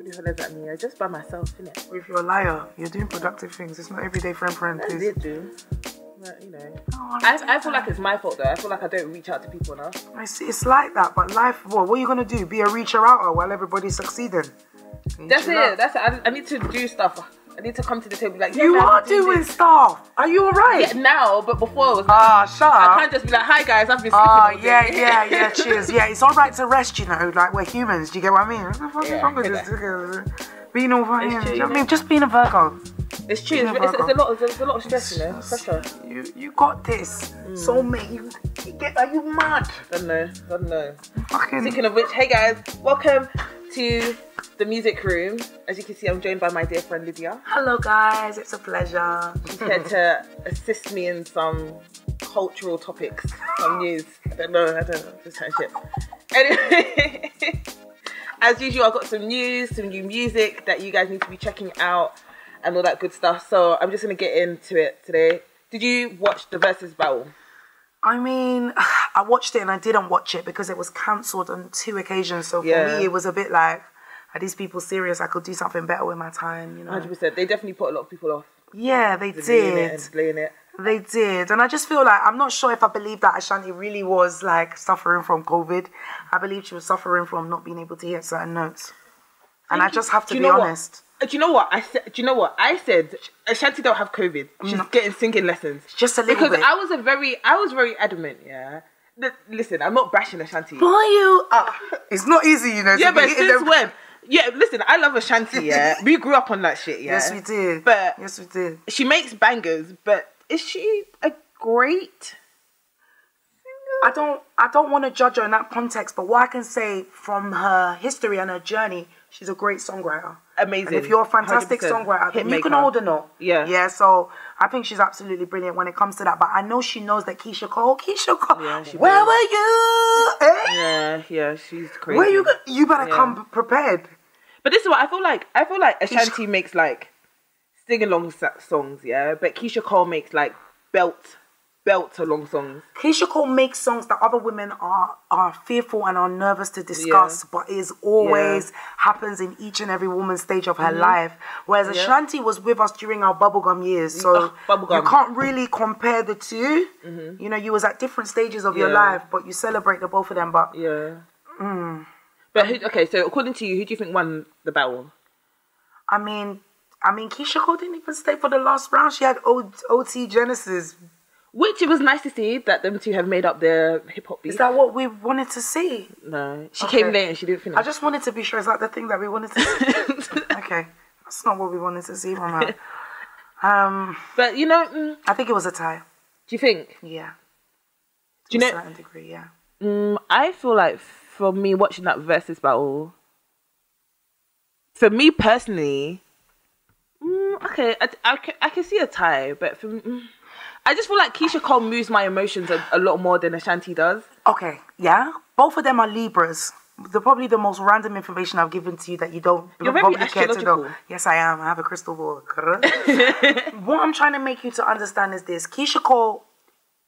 Nobody hollers at me. I'm just by myself, innit? If you're a liar, you're doing productive things. It's not everyday friend, I please. did do. But, you know. I feel like it's my fault though. I feel like I don't reach out to people enough. It's like that, but life, what are you going to do? Be a reacher outer while everybody's succeeding? That's it. I need to do stuff. I need to come to the table like, you are doing stuff. Are you alright? Yeah, now, but before it was like, shut up. I can't just be like, hi guys, I've been sleeping all day. Yeah, cheers. Yeah, it's alright to rest, you know, like we're humans. Do you get what I mean? What the fuck is wrong with this? Being all fine, you know what I mean? Just being a Virgo. It's true. It's a lot of stress, you know, pressure. You got this. Soulmate, are you mad? Don't know. Fucking. Speaking of which, hey guys, welcome to the music room. As you can see, I'm joined by my dear friend Lydia. Hello guys, it's a pleasure. She's here to assist me in some cultural topics, some news. I don't know, just kind of shit. Anyway, as usual, I've got some news, some new music that you guys need to be checking out and all that good stuff. So I'm just going to get into it today. Did you watch the Versus Battle? I mean, I watched it and I didn't watch it because it was cancelled on 2 occasions. So for me, it was a bit like, are these people serious? I could do something better with my time, you know? 100%. They definitely put a lot of people off. Yeah, they did. Playing it. They did. And I just feel like, I'm not sure if I believe that Ashanti really was like suffering from COVID. I believe she was suffering from not being able to hit certain notes. And I just have to be honest. Do you know what I said? I said Ashanti don't have COVID. She's getting singing lessons. Just a little bit. Because I was very adamant, yeah. Listen, I'm not bashing Ashanti. Boy, you it's not easy, you know. Yeah, but since when? Yeah, listen, I love Ashanti, yeah. We grew up on that shit, yeah. Yes, we did. But yes, we did. She makes bangers, but is she a great singer? I don't want to judge her in that context, but what I can say from her history and her journey, she's a great songwriter. Amazing. And if you're a fantastic songwriter, then you can hold a note. Yeah. Yeah, so I think she's absolutely brilliant when it comes to that. But I know she knows that Keisha Cole, yeah, where were you? Eh? Yeah, she's crazy. Where you better come prepared. But this is what I feel like Ashanti makes like sing-along songs, yeah? But Keisha Cole makes like belt-along songs. Keisha Cole makes songs that other women are fearful and are nervous to discuss, but is always happens in each and every woman's stage of her life. Whereas Ashanti was with us during our bubblegum years, so you can't really compare the two. You know, you was at different stages of your life, but you celebrate the both of them. But But okay, so according to you, who do you think won the battle? I mean, Keisha Cole didn't even stay for the last round. She had OT Genesis. Which it was nice to see that them two have made up their hip-hop beat. Is that what we wanted to see? No. She came late and she didn't finish. I just wanted to be sure. Is that the thing that we wanted to see? Okay. That's not what we wanted to see from her. But, you know... I think it was a tie. Do you think? Yeah. Do you know... To a certain degree, yeah. I feel like for me, watching that Versus battle... For me personally... okay, I can see a tie, but for me... I just feel like Keisha Cole moves my emotions a lot more than Ashanti does. Okay, yeah. Both of them are Libras. They're probably the most random information I've given to you that you don't probably care to know. Yes, I am. I have a crystal ball. What I'm trying to make you to understand is this. Keisha Cole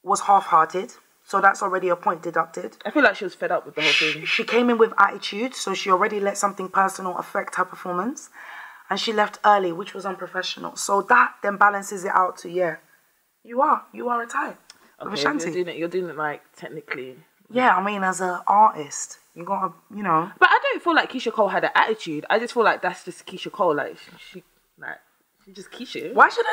was half-hearted, so that's already a point deducted. I feel like she was fed up with the whole thing. She came in with attitude, so she already let something personal affect her performance. And she left early, which was unprofessional. So that then balances it out to, You are a tie. Okay, you're doing it like technically. Yeah, I mean, as an artist, you gotta, you know. But I don't feel like Keisha Cole had an attitude. I just feel like that's just Keisha Cole. Like she's just Keisha. Why should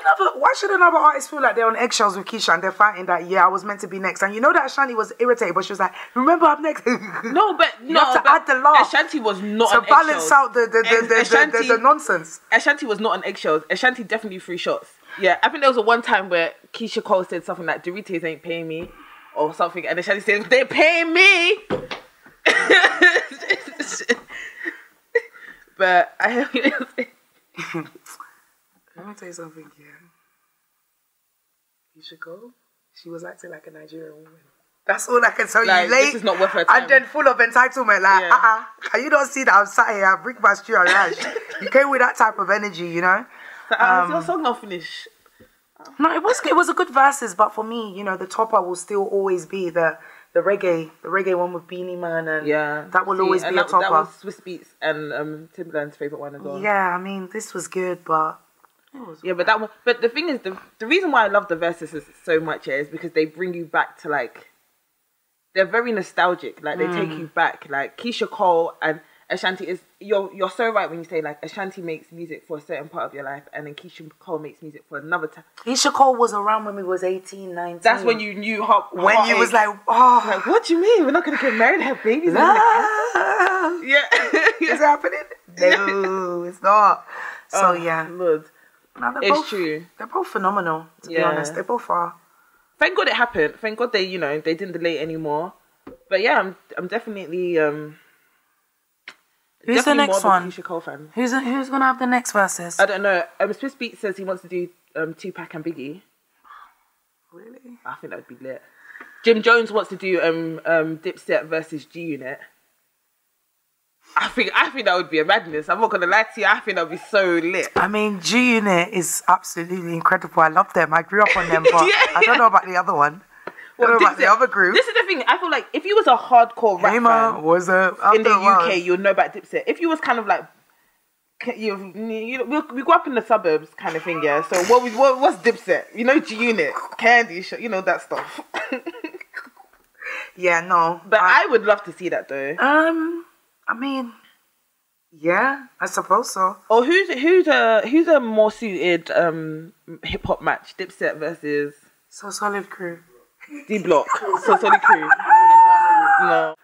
another artist feel like they're on eggshells with Keisha and they're fighting that? Yeah, I was meant to be next, and you know that Ashanti was irritated, but she was like, "Remember, I'm next." You have to add the laugh. Ashanti was not to on balance eggshells. out the nonsense. Ashanti was not on eggshells. Ashanti definitely 3 shots. Yeah, I think there was one time where Keisha Cole said something like, Doritos ain't paying me, or something, and Ashanti said, they're paying me! But let me tell you something, Keisha Cole, she was acting like a Nigerian woman. That's all I can tell you. Late, this is not worth her time. And then full of entitlement, like, can you not see that I'm sat here, I bring my stew and lunch? You came with that type of energy, you know? Is your song not finished? No, it was a good verses, but for me, you know, the topper will still always be the the reggae one with Beanie Man, and that will always be a topper. That was Swiss Beats and Timbaland's favourite one as well. Yeah, I mean, this was good, but but that one. But the thing is, the reason why I love the verses so much is because they bring you back to like, they're very nostalgic. Like they take you back. Like Keisha Cole and Ashanti is you're so right when you say like Ashanti makes music for a certain part of your life, and then Keisha Cole makes music for another time. Keisha Cole was around when we was 18, 19. That's when you knew when you was like, oh, like, what do you mean we're not gonna get married and have babies? Yeah, it's happening. No, it's not. So Lord. No, It's true. They're both phenomenal, to be honest. They both are. Thank God it happened. Thank God they didn't delay it anymore. But yeah, I'm definitely who's the next one? Keisha Cole fan. Who's gonna have the next verses? I don't know. Swiss Beats says he wants to do Tupac and Biggie. Really? I think that would be lit. Jim Jones wants to do Dipset versus G Unit. I think that would be a madness. I'm not gonna lie to you. I think that would be so lit. I mean, G Unit is absolutely incredible. I love them. I grew up on them, but I don't know about the other one. I don't know about the other group. This is the thing. I feel like if you was a hardcore rap fan was in the UK, you'd know about Dipset. If you was kind of like, we grew up in the suburbs kind of thing, yeah. So what's Dipset? You know, G Unit, Candy, you know that stuff. Yeah, no. But I would love to see that though. I mean, yeah, I suppose so. Or who's a more suited hip hop match? Dipset versus So Solid Crew. D Block. So Solid Crew. No.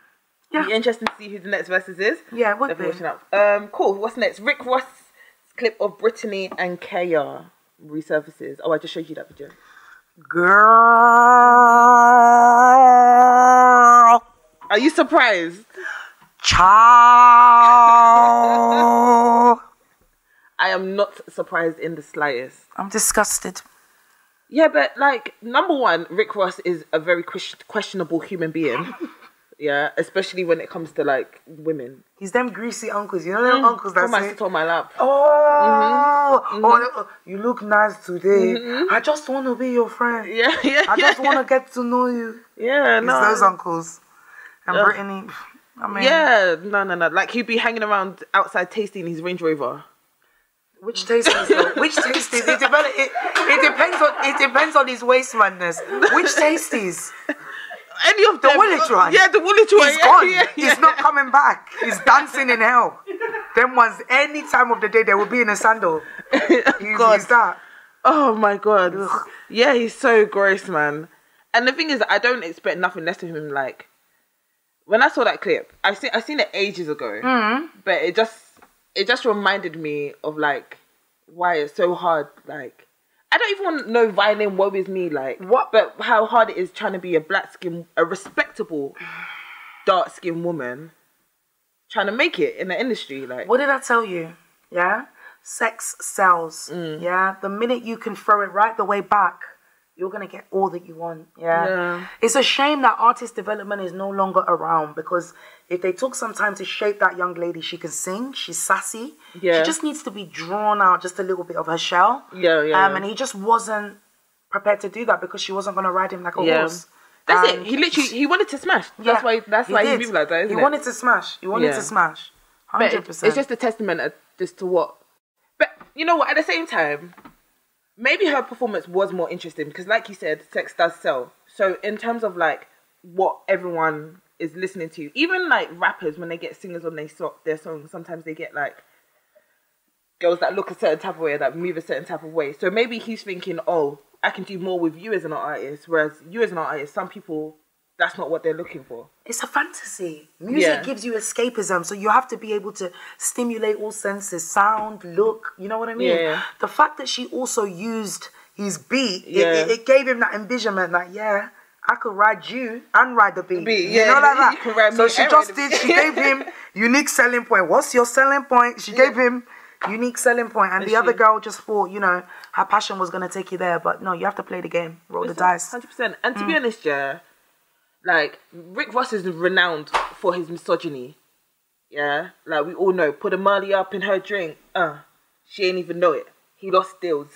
Yeah. Be interesting to see who the next versus is. Yeah, what definitely watching up. Cool. What's next? Rick Ross' clip of Brittany and Kaya resurfaces. Oh, I just showed you that video. Girl. Are you surprised? Ciao. I am not surprised in the slightest. I'm disgusted. Yeah, but like, number one, Rick Ross is a very questionable human being. Yeah, especially when it comes to like women. He's them greasy uncles. You know them uncles that say, sit on my lap. Oh, you look nice today. I just want to be your friend. Yeah. I just want to get to know you. Yeah, it's those uncles. And Brittany, I mean, no. Like he'd be hanging around outside tasting his Range Rover. Which tasties though? Which tasties? It depends on his waste madness. Which tasties? Any of them. The Woolwich one. Yeah, the Woolwich one. He's gone. He's not coming back. He's dancing in hell. Them ones, any time of the day, they will be in a sandal. He's that. Oh my God. Ugh. Yeah, he's so gross, man. And the thing is, I don't expect nothing less of him. Like, when I saw that clip, I seen it ages ago, but it just reminded me of like why it's so hard. Like, I don't even want to know violin woe is me, like what, but how hard it is trying to be a respectable dark skinned woman trying to make it in the industry. Like, what did I tell you? Yeah, sex sells. Yeah, the minute you can throw it right the way back, you're going to get all that you want. Yeah. It's a shame that artist development is no longer around, because if they took some time to shape that young lady, she can sing, she's sassy. Yeah. She just needs to be drawn out just a little bit of her shell. Yeah. And he just wasn't prepared to do that because she wasn't going to ride him like a horse. That's it. He wanted to smash. That's why he moved like that, isn't it? He wanted to smash. 100%. But it's just a testament as to what. But you know what? At the same time, maybe her performance was more interesting because, like you said, sex does sell. So in terms of like what everyone is listening to, even like rappers, when they get singers on their songs, sometimes they get like girls that look a certain type of way, that move a certain type of way. So maybe he's thinking, oh, I can do more with you as an artist, whereas you as an artist, some people, that's not what they're looking for. It's a fantasy. Music gives you escapism, so you have to be able to stimulate all senses, sound, look, you know what I mean? Yeah. The fact that she also used his beat, it gave him that envisionment, like, I could ride you and ride the beat. You know, like that. You can ride me so she gave him unique selling point. What's your selling point? She gave him unique selling point, and the other girl just thought, you know, her passion was going to take you there, but no, you have to play the game, roll the dice. 100%. And to be honest, like, Rick Ross is renowned for his misogyny. Yeah? Like, we all know. Put a Marley up in her drink. She ain't even know it. He lost deals.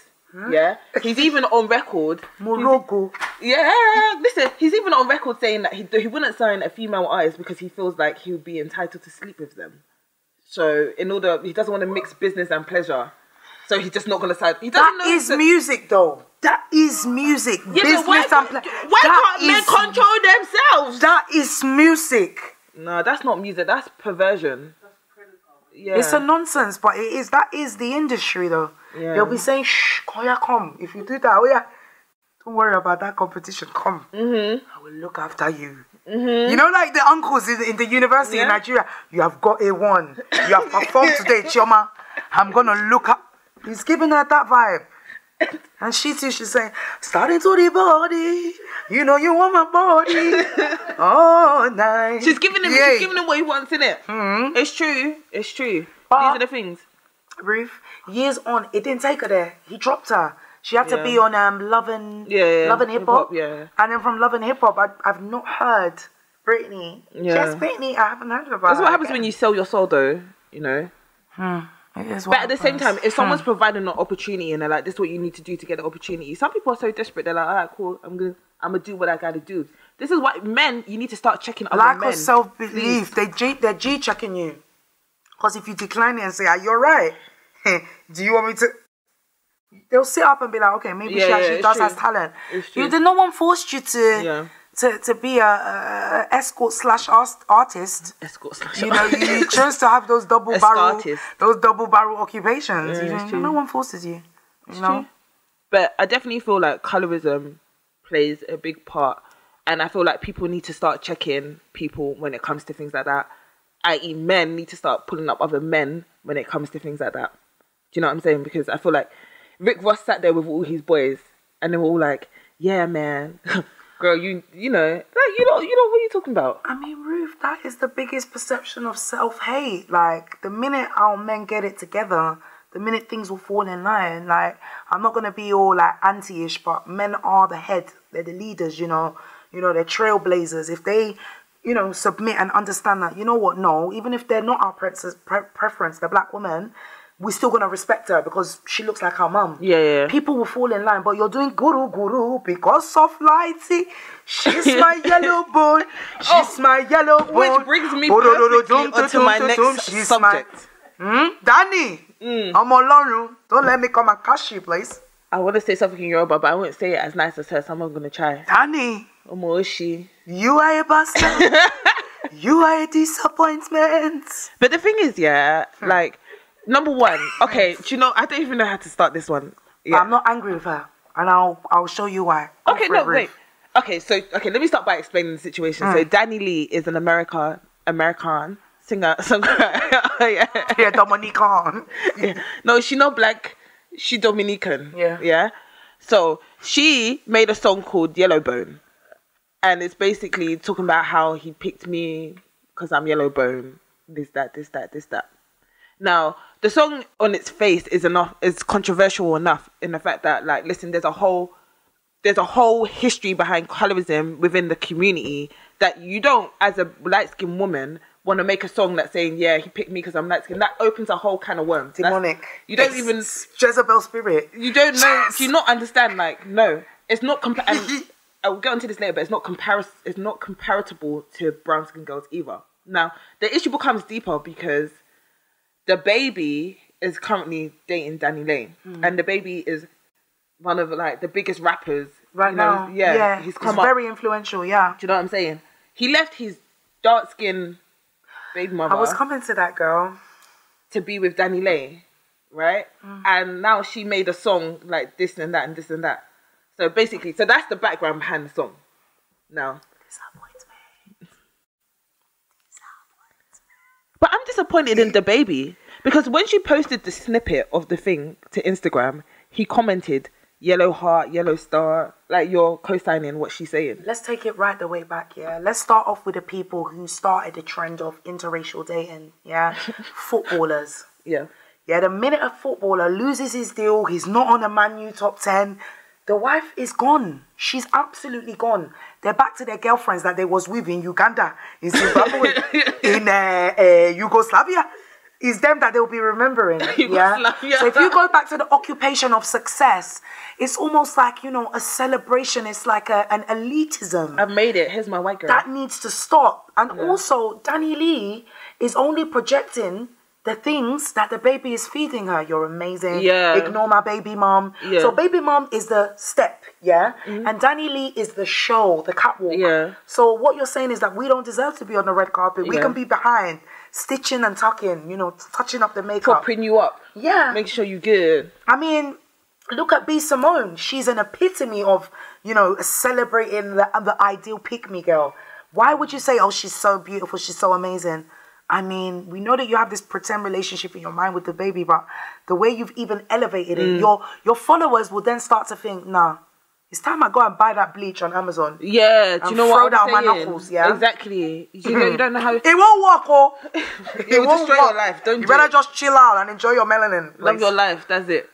Yeah, he's even on record. Morocco. Yeah, listen, he's even on record saying that he wouldn't sign a female artist because he feels like he would be entitled to sleep with them. So he doesn't want to mix business and pleasure. So he's just not going to sign. That is music, though. That is music. Yeah, business and pleasure. Why can't men control themselves? That is music. No, that's not music. That's perversion. Yeah. It's a nonsense, but that is the industry, though. Yeah. They'll be saying, shh, come. If you do that, don't worry about that competition. Come. Mm-hmm. I will look after you. Mm-hmm. You know, like the uncles in the university in Nigeria. You have got A1. You have performed today, Chioma. I'm going to look up. He's giving her that vibe. And she's saying, starting to the body. You know you want my body. All night. She's giving him what he wants, innit? Mm-hmm. It's true. But these are the things. Ruth, years on, it didn't take her there. He dropped her. She had to be on Love and Hip Hop. Yeah. And then from Love and Hip Hop, I've not heard Britney. Yeah. Just Britney, I haven't heard about her. That's what happens when you sell your soul, though, you know? It is but at the same time, if someone's providing an opportunity and they're like, this is what you need to do to get the opportunity, some people are so desperate, they're like, all right, cool, I'm gonna do what I gotta do. This is why men, you need to start checking other men. Lack of self-belief. They're G-checking you. Because if you decline it and say, you're right, do you want me to... They'll sit up and be like, okay, maybe she actually does have talent. No one forced you to be a escort / artist. You know, you chose to have those double barrel occupations. Yeah, no one forces you. You know? True. But I definitely feel like colorism plays a big part, and I feel like people need to start checking people when it comes to things like that. I.e., men need to start pulling up other men when it comes to things like that. Do you know what I'm saying? Because I feel like Rick Ross sat there with all his boys, and they were all like, "Yeah, man, girl, you know, like you know what are you talking about?" I mean, Ruth, that is the biggest perception of self-hate. Like the minute our men get it together, the minute things will fall in line. Like I'm not gonna be all like anti-ish, but men are the head. They're the leaders. You know, they're trailblazers. If they submit and understand that, you know what, no, even if they're not our preference, the black woman, we're still going to respect her because she looks like our mum. Yeah. People will fall in line, but you're doing guru because of Lighty. She's my yellow boy. She's my yellow boy. Which brings me perfectly onto my next subject. Danny, I'm alone. Don't let me come and catch you, please. I want to say something in Yoruba, but I won't say it as nice as her, so I'm not going to try. Danny. Omoshi. You are a bastard. You are a disappointment. But the thing is, like, number one, okay, do you know, I don't even know how to start this one. Yeah. I'm not angry with her, and I'll show you why. Okay, no, wait. Okay, let me start by explaining the situation. So Danny Lee is an American singer, songwriter. Yeah, Dominican. Yeah. No, she's not black. She's Dominican. Yeah. So she made a song called Yellowbone. And it's basically talking about how he picked me because I'm Yellowbone. This, that. Now, the song on its face is controversial enough in the fact that, like, listen, there's a whole history behind colorism within the community that you don't, as a light-skinned woman, want to make a song that's saying, yeah, he picked me because I'm light-skinned. That opens a whole can of worms. Demonic. You don't even... Jezebel spirit. You don't know... Do you not understand? Like, no. It's not... I'll get onto this later, but it's not comparable to brown-skinned girls either. Now, the issue becomes deeper because the baby is currently dating Danny Lane. And the baby is one of, like, the biggest rappers. Right now. Yeah. He's very influential, yeah. Do you know what I'm saying? He left his dark-skinned baby mother. I was coming to that, girl. To be with Danny Lane, right? And now she made a song like this and that and this and that. So basically, that's the background behind the song. Now. But I'm disappointed in the baby because when she posted the snippet of the thing to Instagram, he commented, yellow heart, yellow star, like you're co-signing what she's saying. Let's take it right the way back, yeah? Let's start off with the people who started the trend of interracial dating, yeah? Footballers. Yeah. Yeah, the minute a footballer loses his deal, he's not on a Man U top 10, the wife is gone. She's absolutely gone. They're back to their girlfriends that they was with in Uganda, in Zimbabwe, in Yugoslavia, it's them that they'll be remembering. Yeah? Yeah. So if you go back to the occupation of success, it's almost like, you know, a celebration. It's like an elitism. I've made it. Here's my white girl. That needs to stop. And also, Danny Lee is only projecting the things that the baby is feeding her. You're amazing. Yeah. Ignore my baby mom. Yeah. So baby mom is the step, yeah? And Danny Lee is the show, the catwalk. Yeah. So what you're saying is that we don't deserve to be on the red carpet. We can be behind, stitching and tucking, you know, touching up the makeup. Propping you up. Yeah. Make sure you're good. I mean, look at B. Simone. She's an epitome of, you know, celebrating the ideal pick-me girl. Why would you say, oh, she's so beautiful, she's so amazing? I mean, we know that you have this pretend relationship in your mind with the baby, but the way you've even elevated it, your followers will then start to think, nah, it's time I go and buy that bleach on Amazon. Yeah, do you know what throw I'm that on my saying? knuckles, yeah? Exactly. You don't know how... It won't work, oh. It will destroy your life, don't you better just chill out and enjoy your melanin. Love your life, that's it.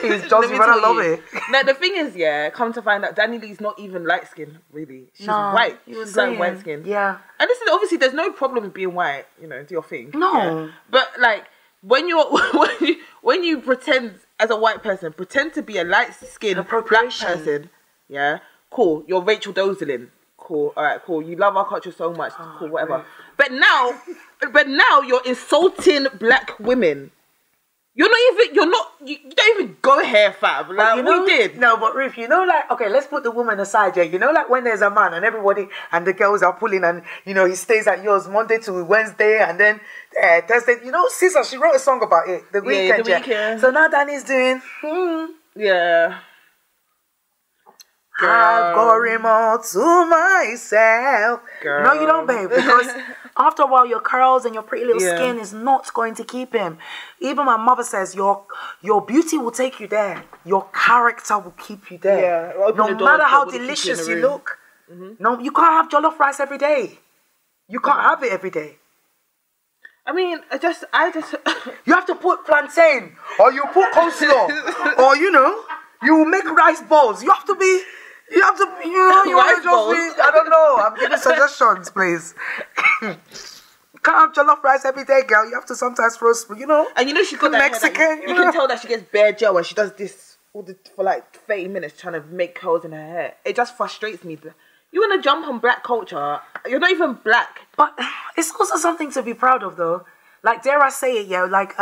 It's just, you better love it. Now, the thing is, come to find out, Danny Lee's not even light-skinned, really. She's white. She's like white-skinned. Yeah. And listen, obviously, there's no problem with being white, you know, do your thing. No. Yeah? But, like, when you pretend, as a white person, pretend to be a light-skinned black person, yeah, cool, you're Rachel Dozelin. Cool, all right, cool. You love our culture so much, cool, whatever. But now you're insulting black women. You don't even go here, fam. Like, you know, we did. No, but Ruth, you know, like, okay, let's put the woman aside, yeah. You know, like when there's a man and everybody and the girls are pulling and, you know, he stays at yours Monday to Wednesday and then Thursday. You know, Caesar, she wrote a song about it, the weekend. The weekend. So now Danny's doing, Yeah. I've got him all to myself. Girl. No, you don't, babe, because after a while, your curls and your pretty little skin is not going to keep him. Even my mother says your beauty will take you there. Your character will keep you there. Yeah. No matter how delicious you look. No, you can't have jollof rice every day. You can't have it every day. I mean, I just You have to put plantain, or you put coleslaw, or you know, you make rice balls. You have to, you know, you want to just be, I don't know, I'm giving suggestions, please. You can't have jollof rice every day, girl. You have to sometimes throw, you know. And you know she's got that Mexican. Hair, you can tell that she gets bare gel when she does this for like 30 minutes trying to make curls in her hair. It just frustrates me. You want to jump on black culture? You're not even black. But it's also something to be proud of, though. Like, dare I say it, yeah, like,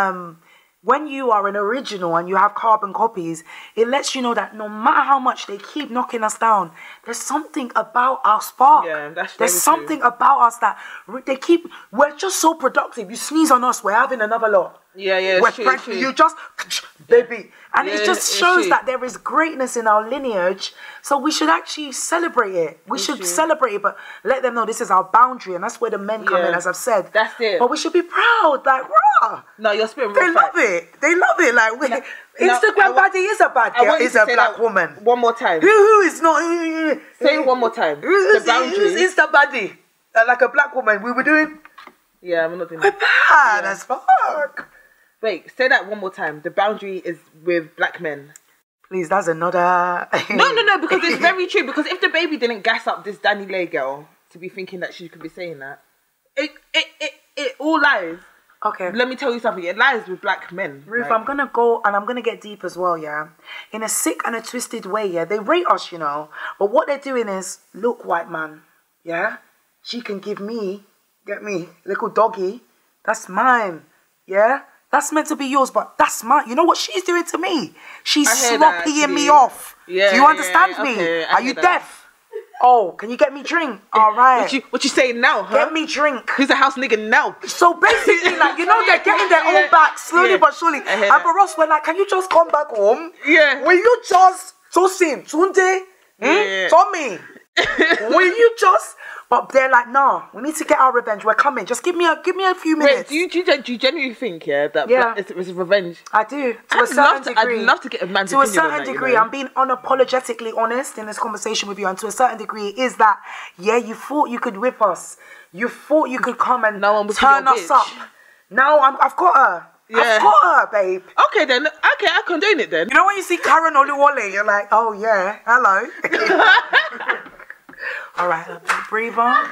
when you are an original and you have carbon copies, it lets you know that no matter how much they keep knocking us down, there's something about our spark. Yeah, there's something about us that we're just so productive. You sneeze on us, we're having another lot. Yeah, we're true. You just, baby. And it just shows that there is greatness in our lineage. So we should actually celebrate it. We should celebrate it, but let them know this is our boundary. And that's where the men come in, as I've said. That's it. But we should be proud. Like, rah. No, you're spitting They love it. They love it. Like, Instagram baddie is a bad girl. Is a black woman. One more time. Who is not? Say it one more time. The boundaries. Who's Insta baddie? Like a black woman. We were doing. Yeah, we're not doing that. We're bad as fuck. Wait, say that one more time. The boundary is with black men. Please, that's another... No, because it's very true. Because if the baby didn't gas up this Danny Lay girl to be thinking that she could be saying that, it all lies. Okay. Let me tell you something. It lies with black men. Ruth, right? I'm going to go and I'm going to get deep as well, yeah? In a sick and a twisted way, yeah? They rate us, you know. But what they're doing is, look, white man, yeah? She can give me, get me, little doggy. That's mine, yeah? That's meant to be yours, but that's mine. You know what she's doing to me? She's sloppying me off. Yeah, do you understand me? Okay, Are you deaf? Oh, can you get me drink? All right. What you saying now, huh? Get me drink. Who's a house nigga now? So basically, like, you know, they're getting their own back slowly but surely. And for us, we're like, can you just come back home? Yeah. Will you just, Tosin, Tunde, Tommy, will you just... But they're like, nah, we need to get our revenge. We're coming. Just give me a few minutes. Wait, do you genuinely think, that it's revenge? I do. To a certain degree. I'd love to get a man's opinion. To a certain degree, I'm being unapologetically honest in this conversation with you. And to a certain degree, is that, you thought you could whip us. You thought you could come and turn us up. Now I've got her. Yeah. I've got her, babe. Okay, then. Okay, I condone it then. You know when you see Karen Oluwole, you're like, oh, yeah, hello. All right, breathe on.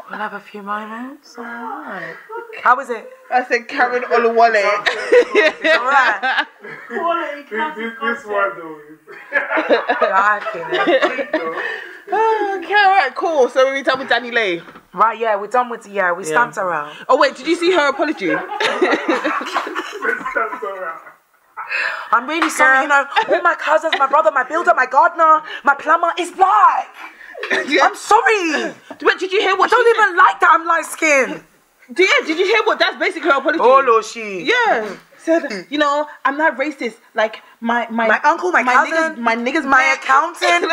We'll have a few moments. All right. How was it? I said Karen Oluwole. It's alright. This one though Okay, alright, cool. So we're done with Danny Lay. Right, yeah, we're done with we stamped her out. Oh wait, did you see her apology? I'm really sorry, you know, all my cousins, my brother, my builder, my gardener, my plumber is black. I'm sorry. But did you hear what I don't even like that I'm light skinned. Yeah, did you hear what? That's basically her apology. Oh, no, she. Yeah. Said, you know, I'm not racist. Like, my uncle, my cousin, niggas, my accountant,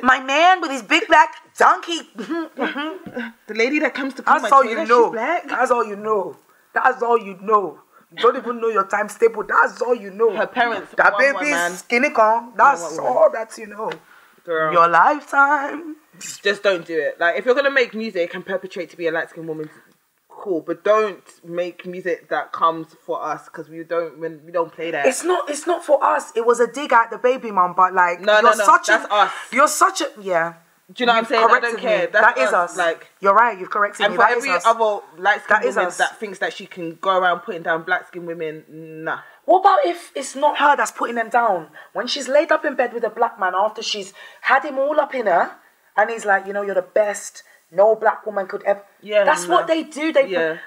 my man with his big black donkey. The lady that comes to clean That's my all toilet, you know. she's black. That's all you know. That's all you know. You don't even know your time staple. That's all you know. Her parents. That baby's skinny con. That's all that you know. Girl. Your lifetime. Just don't do it. Like, if you're gonna make music and perpetrate to be a light-skinned woman, cool. But don't make music that comes for us, because we don't play that. It's not for us. It was a dig at the baby mom, but like no, that's us. You're such a Do you know what I'm saying? I don't care. That is us. Like, you're right. You've corrected and me. for That every is us. other light-skinned That is woman us. that thinks that she can go around putting down black-skinned women, nah. What about if it's not her that's putting them down? When she's laid up in bed with a black man after she's had him all up in her, and he's like, you know, you're the best. No black woman could ever. Yeah, that's what they do.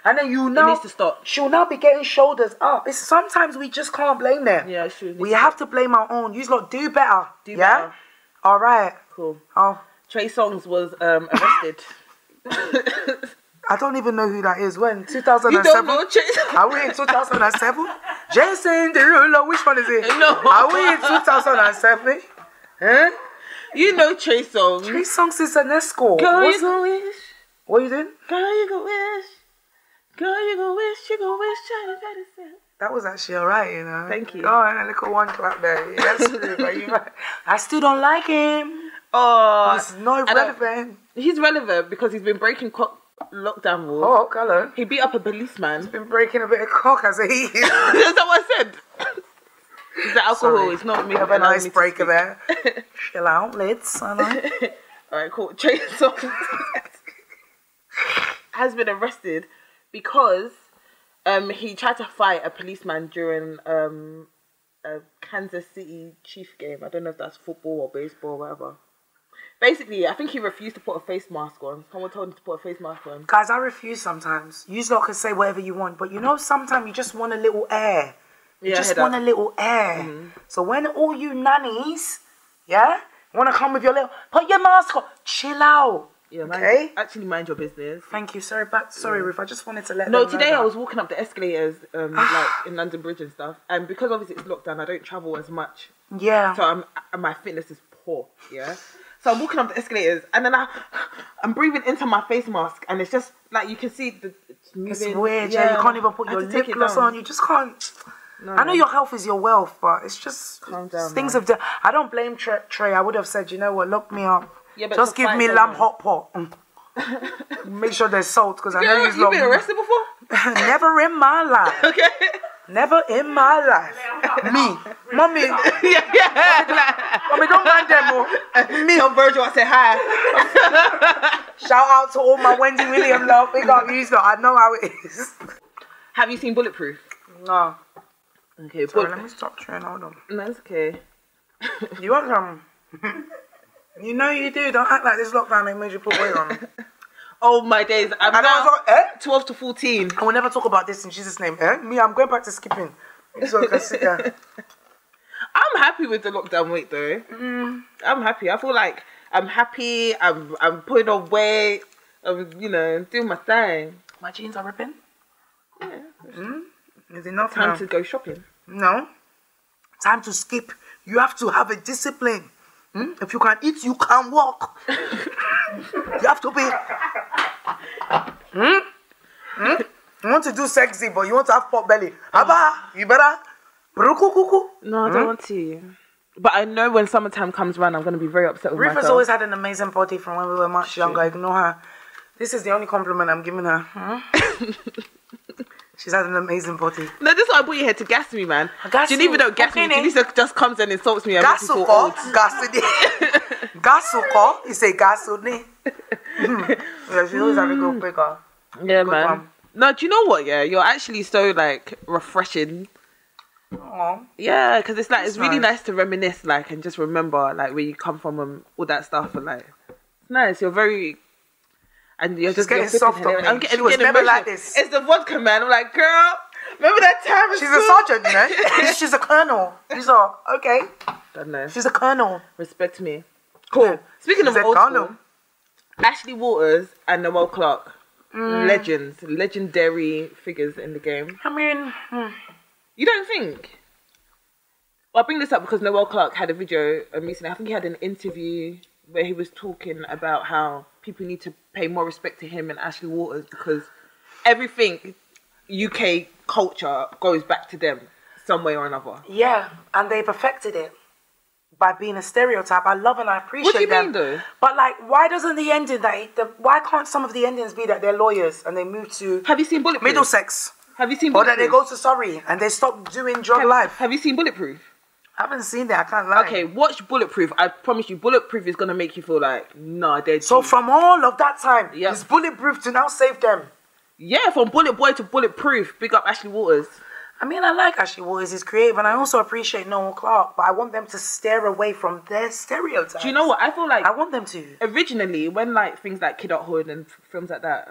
And then it needs to stop. She'll now be getting shoulders up. It's sometimes we just can't blame them. Yeah, sure. We have to blame our own. You lot do better. Do better. All right. Cool. Oh. Trey Songz was arrested. I don't even know who that is. When? 2007? You don't know Trey Songz? Are we in 2007? Jason Derulo, which one is it? No. Are we in 2007? Huh? You know Trey Songz. Trey Songz is an escort. Girl, you gon' wish. What are you doing? Girl, you gon' wish. Girl, you gon' wish. You gon' wish. That was actually alright, you know. Thank you. Go on, a little one clap there. Yeah, that's true, but you right. I still don't like him. Oh, he's not relevant. He's relevant because he's been breaking lockdown rules. Oh, hello. He beat up a policeman. He's been breaking a bit of cock as he is. That's what I said. It's the alcohol. Sorry. It's not me. Have a nice breaker there. Chill out, lids. Alright, cool. Trey Songz has been arrested because he tried to fight a policeman during a Kansas City Chief game. I don't know if that's football or baseball or whatever. Basically, I think he refused to put a face mask on. Someone told him to put a face mask on. Guys, I refuse sometimes. You lot can say whatever you want, but you know, sometimes you just want a little air. You just want a little air. Mm-hmm. So when all you nannies, want to come with your little, put your mask on, chill out. Yeah, okay? Actually mind your business. Thank you. Sorry, Ruth. I just wanted to let No, them know today that. I was walking up the escalators, like in London Bridge and stuff, and because obviously it's lockdown, I don't travel as much. Yeah. So my fitness is poor. Yeah. So I'm walking up the escalators, and then I'm breathing into my face mask, and it's just like you can see it's moving. It's weird. Yeah. You can't even put your lip gloss on. You just can't. No, I know your health is your wealth, but it's just calm down, things have done. I don't blame Trey. I would have said, you know what, lock me up. Yeah, but just give me lamb hot pot. Make sure there's salt, because I know you've been arrested before. Never in my life. Okay. Never in my life. Me, mommy. Mommy, don't mind them. Me on Virgil, I say hi. Shout out to all my Wendy William love. Big up you, I know how it is. Have you seen Bulletproof? No. Okay, sorry, let me stop trying. Hold on. No, it's okay. You want some? You know you do. Don't act like this lockdown ain't made you put weight on. Oh my days! I'm now 12 to 14. I will never talk about this in Jesus' name. Me, I'm going back to skipping. So I can sit there. I'm happy with the lockdown weight though. I'm happy. I feel like I'm happy. I'm putting on weight. I'm doing my thing. My jeans are ripping. Yeah. Is enough time now? To go shopping? No. Time to skip. You have to have a discipline. If you can eat, you can walk. You have to be. You want to do sexy, but you want to have pot belly. Abba, you better. No, I don't want to. But I know when summertime comes around, I'm going to be very upset with Ruth myself. has always had an amazing body from when we were much younger. Ignore her. This is the only compliment I'm giving her. She's had an amazing body. No, this is why I brought you here to gas me, man. Geneva don't gas me. Geneva just comes and insults me. Gasuko. Gasuko. You say gasuni. Yeah, she always have a good figure. Yeah, good man. One. No, do you know what? Yeah, you're actually so like refreshing. Aww. Yeah, because it's like it's really nice. nice to reminisce, like, and just remember like where you come from and all that stuff, and like it's nice. You're very. And you're just getting soft on me. I'm getting, She was never emotional. like this. It's the vodka, man. I'm like, girl, remember that time? She's a sergeant, you know. She's a colonel. She's all okay. Don't know. She's a colonel. Respect me. Cool. Speaking of old school, Ashley Waters and Noel Clarke, legends, legendary figures in the game. I mean, You don't think? Well, I bring this up because Noel Clarke had a video recently. I think he had an interview where he was talking about how people need to pay more respect to him and Ashley Waters because everything UK culture goes back to them some way or another. yeah, and they've affected it by being a stereotype. I love and I appreciate What do you them. mean, though? But like, why doesn't the ending why can't some of the endings be that they're lawyers and they move to Have you seen Bulletproof? Middlesex? Have you seen Or Bulletproof? that they go to Surrey and they stop doing drug life? Have you seen Bulletproof? I haven't seen that. I can't lie. Okay, watch Bulletproof. I promise you, Bulletproof is gonna make you feel like, nah, they're So cheap. from all of that time, Yeah. it's bulletproof to now save them. Yeah, from Bullet Boy to Bulletproof. Big up Ashley Waters. I mean, I like Ashley Waters. He's creative, and I also appreciate Noel Clarke. But I want them to steer away from their stereotypes. Do you know what? I feel like I want them to. originally, when like things like Kid at Hood and films like that,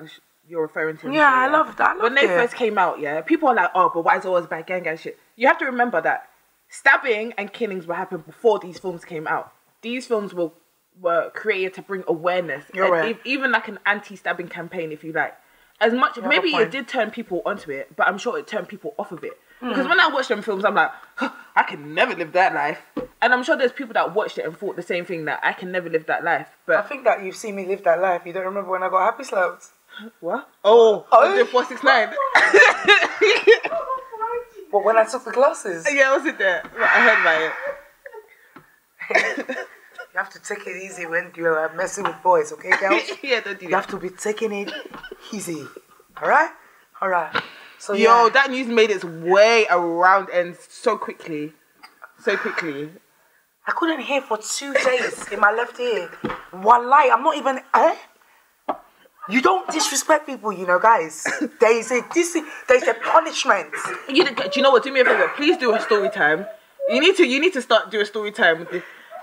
you're referring to. Yeah, I love that. When they first came out, yeah, people are like, oh, but why is it always about gang shit? You have to remember that stabbing and killings were happening before these films came out. These films were created to bring awareness. You're right. Even like an anti-stabbing campaign, if you like. As much, You have maybe a point. it did turn people onto it, but I'm sure it turned people off of it. Because when I watch them films, I'm like, I can never live that life. And I'm sure there's people that watched it and thought the same thing, that I can never live that life. I But think that you've seen me live that life. You don't remember when I got happy slaps? what? Oh, 469. But when I took the glasses, Yeah, I wasn't there. I heard about it. you have to take it easy when you're messing with boys, okay, girls? Yeah, don't do You that. have to be taking it easy. Alright? Alright. So Yo, yeah. that news made its way around and so quickly. So quickly. I couldn't hear for 2 days in my left ear. Wallahi, I'm not even. You don't disrespect people, you know, guys. There's a punishment. Do you know what? Do me a favor. Please do a story time. You need to start doing a story time.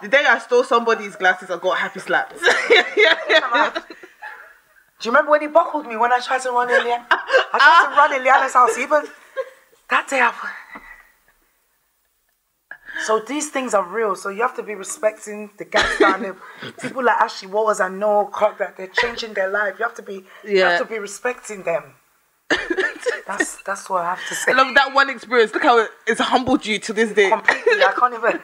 The day I stole somebody's glasses, I got happy slaps. Do you remember when he buckled me when I tried to run in there? I tried to run in Liana's house. Even that day, so these things are real. So you have to be respecting the gangster and the people like Ashley Waters and Noel Clarke, that they're changing their life. You have to be respecting them. That's what I have to say. I love that one experience. Look how it's humbled you to this day. Completely, I can't even.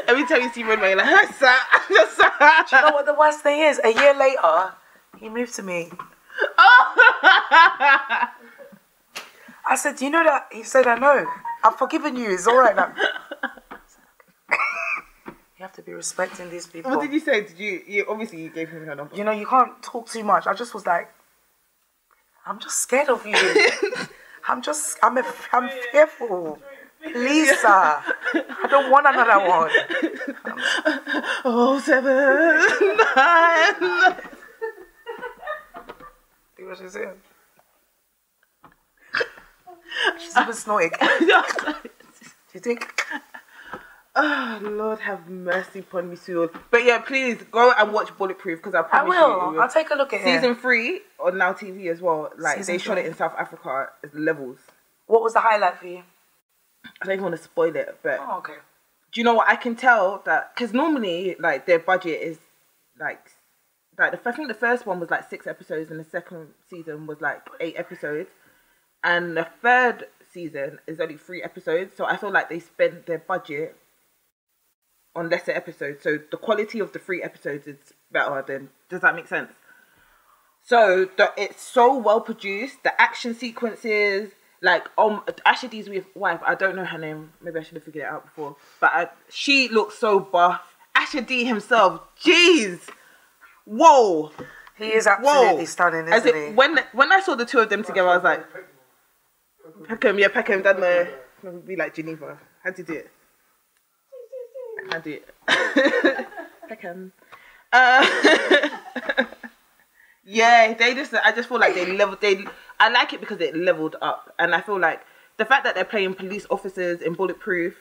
Every time you see Redman, you're like, that's sad. Do you know what the worst thing is? A year later, he moved to me. I said, do you know that? He said, I know. I've forgiven you. It's all right now. You have to be respecting these people. What did you say? Did you obviously you gave him her number. You know, you can't talk too much. I just was like, I'm just scared of you. I'm fearful. Please, sir. I don't want another one. 7, 9. See what she's saying? She's even snorting. Do you think? Oh, Lord have mercy upon me, soon. But yeah, please go and watch Bulletproof because I I promise will. you. I'll take a look at it. Season 3 on Now TV as well. Like Season they shot it 3. in South Africa as levels. What was the highlight for you? I don't even want to spoil it, but Oh, okay. do you know what? I can tell that because normally like their budget is like I think the first one was like 6 episodes and the second season was like 8 episodes, and the third season is only 3 episodes. So I feel like they spent their budget on lesser episodes, so the quality of the 3 episodes is better. Than does that make sense? So it's so well produced. The action sequences. Like, Asha D's wife, I don't know her name. Maybe I should have figured it out before. But she looks so buff. Asha D himself, jeez. Whoa. He is absolutely stunning, isn't he? When I saw the two of them together, I was like, Peckham, don't know. It would be like Geneva. How'd you do it? I can't do it. Peckham. Yeah, I just feel like I like it because it leveled up. And I feel like the fact that they're playing police officers in Bulletproof,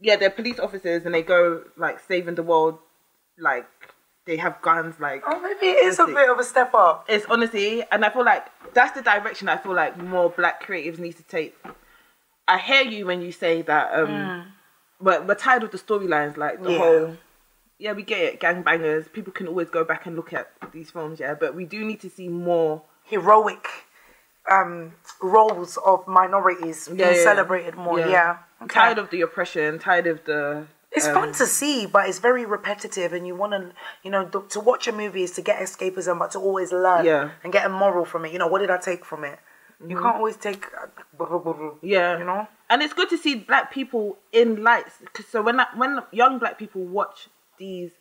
yeah, they're police officers and they go, like, saving the world, like, they have guns, like... Oh, maybe it is a bit of a step up. It's honestly, and I feel like that's the direction I feel like more black creatives need to take. I hear you when you say that, we're tired of the storylines, like, the whole... Yeah, we get it, gangbangers. People can always go back and look at these films, yeah, but we do need to see more heroic roles of minorities being celebrated more. Yeah. I'm tired of the oppression, tired of the... It's fun to see, but it's very repetitive, and you want to, you know, to watch a movie is to get escapism, but to always learn and get a moral from it. You know, what did I take from it? You can't always take... Yeah. You know? And it's good to see black people in lights. So when young black people watch these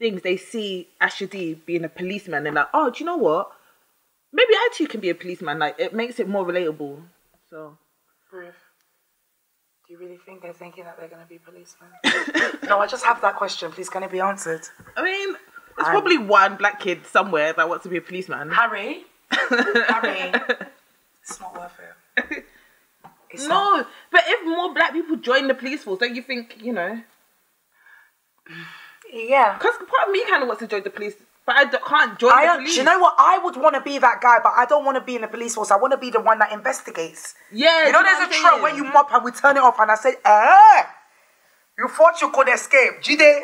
things, they see Ashadi being a policeman, they're like, oh, do you know what? Maybe I too can be a policeman. Like, it makes it more relatable. So, Ruth, do you really think they're thinking that they're going to be policemen? No, I just have that question. Please, can it be answered? I mean, there's probably one black kid somewhere that wants to be a policeman. Harry, it's not worth it. No, but if more black people join the police force, don't you think, you know? Yeah. Because part of me kind of wants to join the police, but I can't join the police. You know what? I would want to be that guy, but I don't want to be in the police force. I want to be the one that investigates. Yeah. You know, there's a trope when you mop and we turn it off, and I say, you thought you could escape. Jide.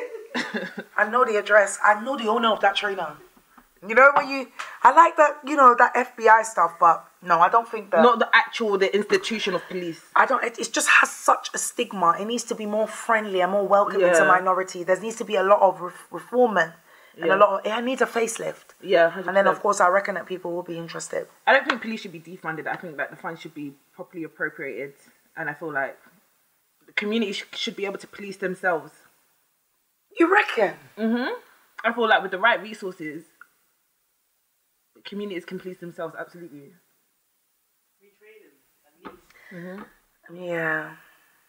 I know the address. I know the owner of that trainer. You know, I like that, you know, that FBI stuff, but no, I don't think that. Not the institution of police. It just has such a stigma. It needs to be more friendly and more welcoming to minority. There needs to be a lot of reformment and it needs a facelift. Yeah, 100%. And then, of course, I reckon that people will be interested. I don't think police should be defunded. I think that the funds should be properly appropriated, and I feel like the community should be able to police themselves. You reckon? I feel like with the right resources, communities can police themselves, absolutely. Yeah.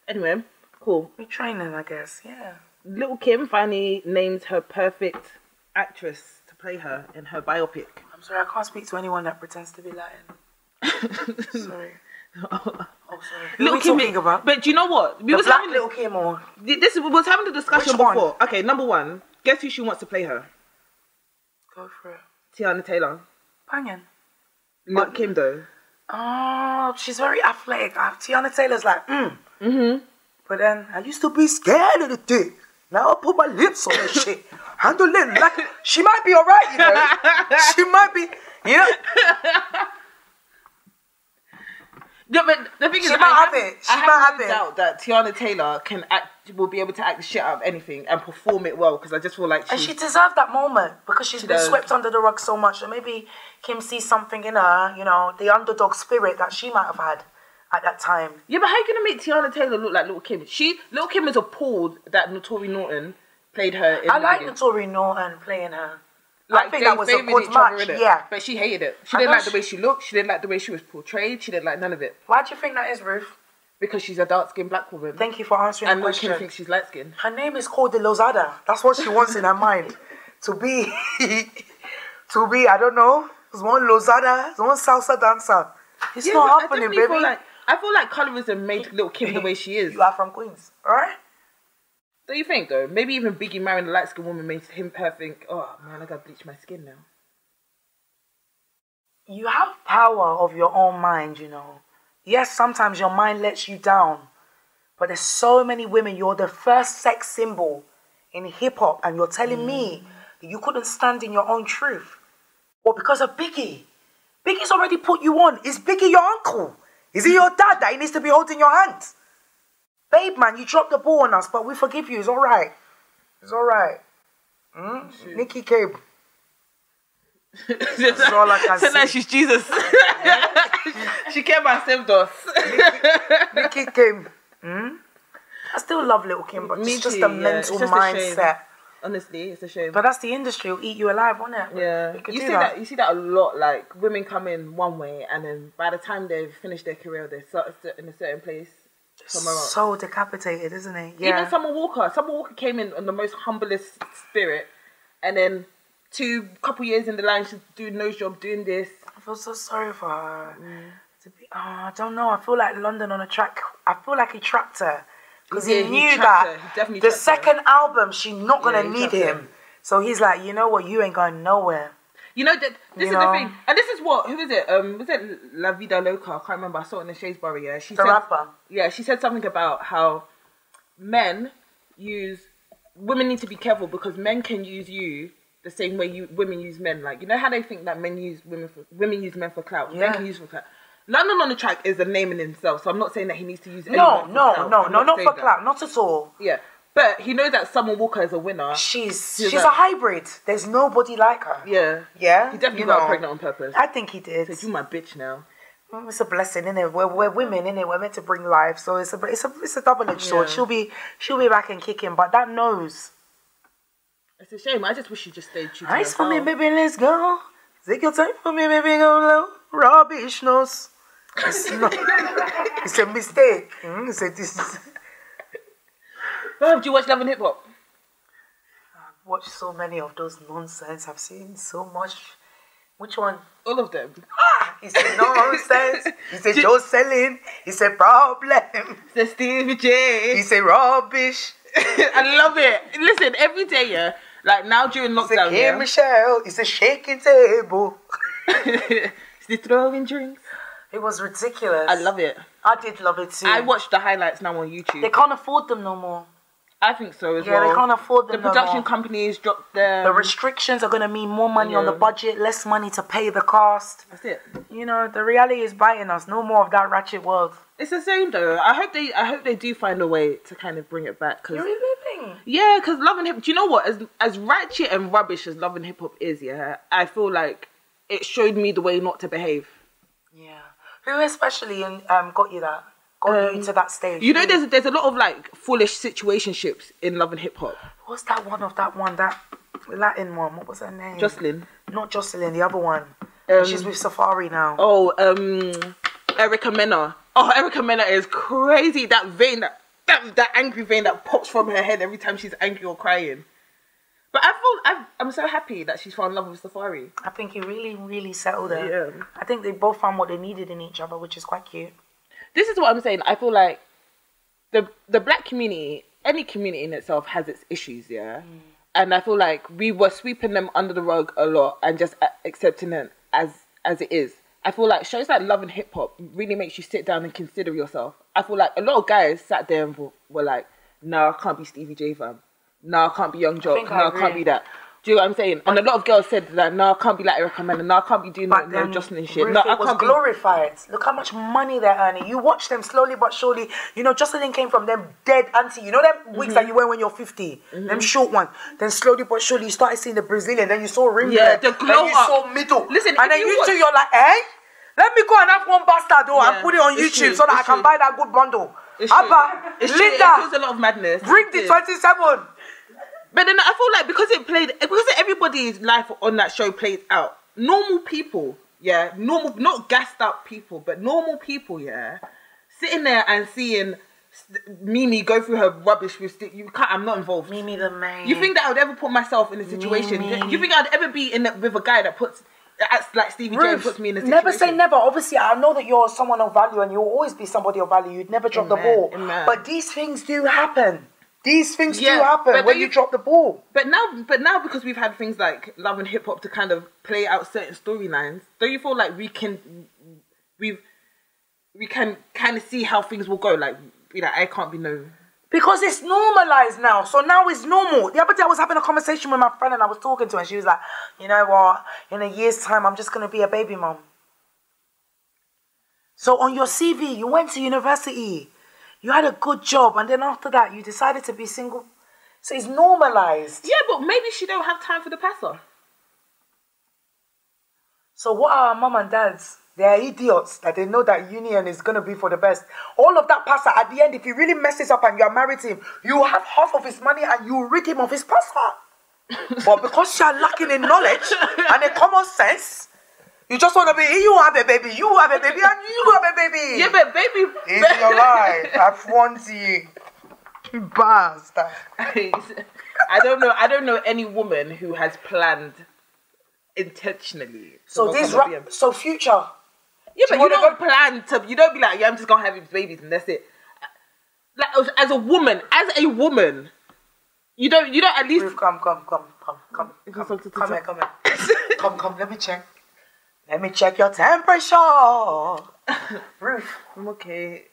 Anyway, cool. Retraining, I guess, yeah. Little Kim finally names her perfect actress to play her in her biopic. I'm sorry, I can't speak to anyone that pretends to be Latin. Sorry. Oh, sorry. Who Little are we Kim, talking about? But do you know what? We was black having Little Kim or... We was having the discussion Which one? before. Okay, number one. Guess who she wants to play her? Go for it. Tiana Taylor. Banging. Little Kim, though. Oh, she's very athletic. Tiana Taylor's like, But then, I used to be scared of the dick. Now I put my lips on that shit. Handle it like... She might be alright, you know. She might be... You know... No, but the thing is, she might have it. She might have it. I doubt that Tiana Taylor will be able to act the shit out of anything and perform it well, because I just feel like she deserved that moment because she's been swept under the rug so much. So maybe Kim sees something in her, you know, the underdog spirit that she might have had at that time. Yeah, but how are you gonna make Tiana Taylor look like Little Kim? Little Kim is appalled that Notori Norton played her in I like Notori Norton playing her. Like, I think that was a good match, yeah. But she hated it. She didn't like the way she looked. She didn't like the way she was portrayed. She didn't like none of it. Why do you think that is, Ruth? Because she's a dark-skinned black woman. Thank you for answering the question. And Kim thinks she's light-skinned. Her name is called De Lozada. That's what she wants in her mind. To be, I don't know, there's one Lozada, there's one salsa dancer. It's not happening, baby. I feel like colorism made Little Kim the way she is. You are from Queens, alright? Do you think, though? Maybe even Biggie marrying a light-skinned woman made her think, oh, man, I gotta bleach my skin now. You have power of your own mind, you know. Yes, sometimes your mind lets you down. But there's so many women. You're the first sex symbol in hip-hop. And you're telling me that you couldn't stand in your own truth. Well, because of Biggie. Biggie's already put you on. Is Biggie your uncle? Is he your dad that he needs to be holding your hand? Babe, man, you dropped the ball on us, but we forgive you. It's all right. It's all right. Nikki Cable. That's all I can say. So now she's Jesus. She came and saved us. Nikki Kim. I still love Little Kim, but it's just a mental mindset. Honestly, it's a shame. But that's the industry. It'll eat you alive, won't it? Yeah. You see that a lot. Like, women come in one way, and then by the time they've finished their career, they're in a certain place. So decapitated, isn't it? Yeah. Even Summer Walker. Summer Walker came in on the most humblest spirit, and then couple years in the line, she's doing nose job, doing this. I feel so sorry for her. I don't know. I feel like London on a track. I feel like he trapped her because he knew that the second album she's not gonna need him. So he's like, you know what? You ain't going nowhere. You know, this is the thing. And this is what, who is it? Was it La Vida Loca? I can't remember. I saw it in the Shadesboro, yeah. She said, rapper. Yeah, she said something about how women need to be careful because men can use you the same way women use men. Like, you know how they think that women use men for clout? Men can use for clout. London on the Track is a name in himself, so I'm not saying that he needs to use not for clout, not at all. Yeah. But he knows that Summer Walker is a winner. She's a hybrid. There's nobody like her. Yeah. Yeah? He definitely got her pregnant on purpose. I think he did. So you're my bitch now. Well, it's a blessing, innit? We're women, innit? We're meant to bring life. So it's a double-edged sword. She'll be back and kicking, but that knows. It's a shame. I just wish she just stayed true to Ice for me, baby, let's go. Take your time for me, baby, go low. Rubbish nose. It's a mistake. Oh, do you watch Love and Hip Hop? I've watched so many of those nonsense. I've seen so much. Which one? All of them. It's a nonsense. It's a Jocelyn. It's a problem. It's a Stevie J. It's a rubbish. I love it. Listen, every day, yeah. Like now during lockdown, it's a Michelle. It's a shaking table. It's the throwing drinks. It was ridiculous. I love it. I did love it too. I watched the highlights now on YouTube. They can't afford them no more. I think so as well. Yeah, they can't afford them. The production companies dropped their... The restrictions are going to mean more money on the budget, less money to pay the cast. That's it. You know, the reality is biting us. No more of that ratchet world. It's the same though. I hope they do find a way to kind of bring it back. Cause, you really think? Yeah, because Love and Hip... Do you know what? As ratchet and rubbish as Love and Hip Hop is, yeah, I feel like it showed me the way not to behave. Yeah. Who especially got you that? Got you to that stage? You know, there's a lot of like foolish situationships in Love and Hip Hop. What's that Latin one? What was her name? Jocelyn. Not Jocelyn, the other one. She's with Safari now. Oh, Erica Mena. Oh, Erica Mena is crazy. That vein, that angry vein that pops from her head every time she's angry or crying. But I'm so happy that she's found love with Safari. I think he really, really settled her. Yeah. I think they both found what they needed in each other, which is quite cute. This is what I'm saying. I feel like the black community, any community in itself has its issues, yeah? And I feel like we were sweeping them under the rug a lot and just accepting it as it is. I feel like shows like Love and Hip Hop really makes you sit down and consider yourself. I feel like a lot of guys sat there and were like, no, I can't be Stevie J, fam. No, I can't be Young Jock. No, I can't be that. Do you know what I'm saying? And a lot of girls said that, no, I can't be like Erica Mena. No, I can't be doing no Jocelyn shit. No, I can't be glorified. Look how much money they're earning. You watch them slowly but surely. You know, Jocelyn came from them dead auntie. You know them wigs that you wear when you're 50? Them short ones. Then slowly but surely you started seeing the Brazilian. Then you saw ring the glow then you saw middle. Listen, and then you two, you're like, hey, let me go and have one bastard though and put it on YouTube so that I can buy that good bundle. Abba, Linda, it feels a lot of madness. Bring the 27. But then I feel like because everybody's life on that show played out, normal people, yeah, not gassed up people, but normal people, yeah, sitting there and seeing Mimi go through her rubbish with I'm not involved. Mimi the main. You think that I would ever put myself in a situation? You think I'd ever be with a guy that acts like Stevie J and puts me in a situation? Never say never. Obviously, I know that you're someone of value and you'll always be somebody of value. You'd never drop the ball. But these things do happen. These things do happen when you drop the ball. But now because we've had things like Love and Hip Hop to kind of play out certain storylines, don't you feel like we can kind of see how things will go? Like, you know, I can't be no... Because it's normalized now. So now it's normal. The other day I was having a conversation with my friend and I was talking to her and she was like, you know what? In a year's time, I'm just going to be a baby mom. So on your CV, you went to university. You had a good job, and then after that, you decided to be single. So it's normalized. Yeah, but maybe she don't have time for the passer. So what are our mum and dads? They are idiots that they know that union is going to be for the best. All of that passer, at the end, if he really messes up and you are married to him, you have half of his money and you rid him of his passer. But because you are lacking in knowledge and in common sense, you just want to be, you have a baby, and you have a baby. Yeah, but baby... It's your life. I've won to you. Bastard. I don't know any woman who has planned intentionally. So Future. Yeah, but you don't plan to. You don't be like, yeah, I'm just gonna have these babies and that's it. Like as a woman, you don't at least. Ruth, come here. Come. Let me check your temperature. Ruth. I'm okay.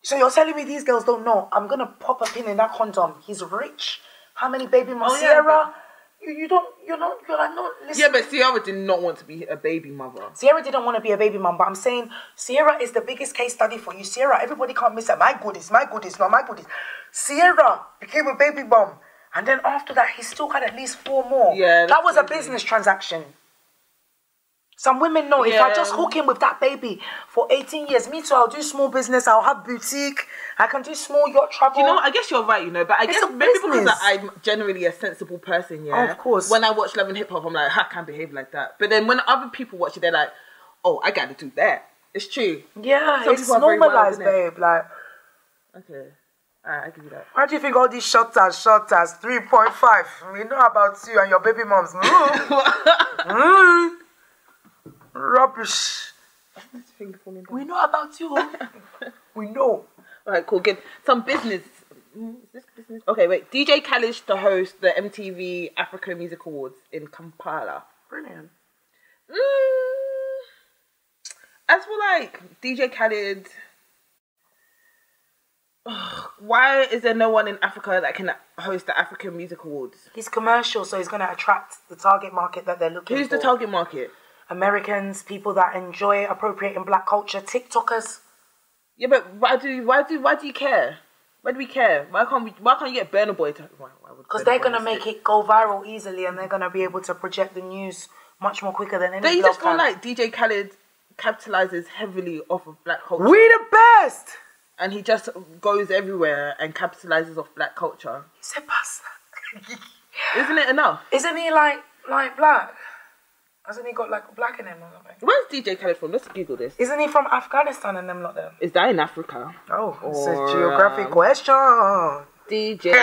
So you're telling me these girls don't know? I'm gonna pop a pin in that condom. He's rich. How many baby moms? Oh, Sierra, you're not listening. Yeah, but Sierra did not want to be a baby mother. Sierra didn't want to be a baby mom, but I'm saying Sierra is the biggest case study for you. Sierra, everybody can't miss it. My goodies, not my goodies. Sierra became a baby mom, and then after that, he still had at least 4 more. Yeah, that was a business transaction. Some women know, if I just hook him with that baby for 18 years, me too, I'll do small business, I'll have boutique, I can do small yacht travel. You know, I guess you're right, but I guess maybe because I'm generally a sensible person, Oh, of course. When I watch Love and Hip Hop, I'm like, I can't behave like that. But then when other people watch it, they're like, oh, I gotta do that. It's true. Yeah, Some it's normalized, babe. Like, okay. Alright, I give you that. Why do you think all these shotters, 3.5? We know about you and your baby moms. Rubbish. We know about you. We know. Alright, cool. Good. Some business. Is this business? Okay, wait. DJ Khaled to host the MTV Africa Music Awards in Kampala. Brilliant. As for like DJ Khaled, why is there no one in Africa that can host the African Music Awards? He's commercial, so he's going to attract the target market that they're looking for. Who's the target market? Americans, people that enjoy appropriating black culture, TikTokers. Yeah, but why do you care? Why do we care? Why can't you get Burna Boy to? Because they're gonna make it go viral easily, and they're gonna be able to project the news much more quicker than any. Don't you just feel like DJ Khaled capitalizes heavily off of black culture? We the best. And he just goes everywhere and capitalizes off black culture. He said, "Pass." Isn't it enough? Isn't he like black? Hasn't he got like black in him or something? Where's DJ Khaled from? Let's Google this. Isn't he from Afghanistan and them lot there? Is that in Africa? Oh, it's a geographic question. DJ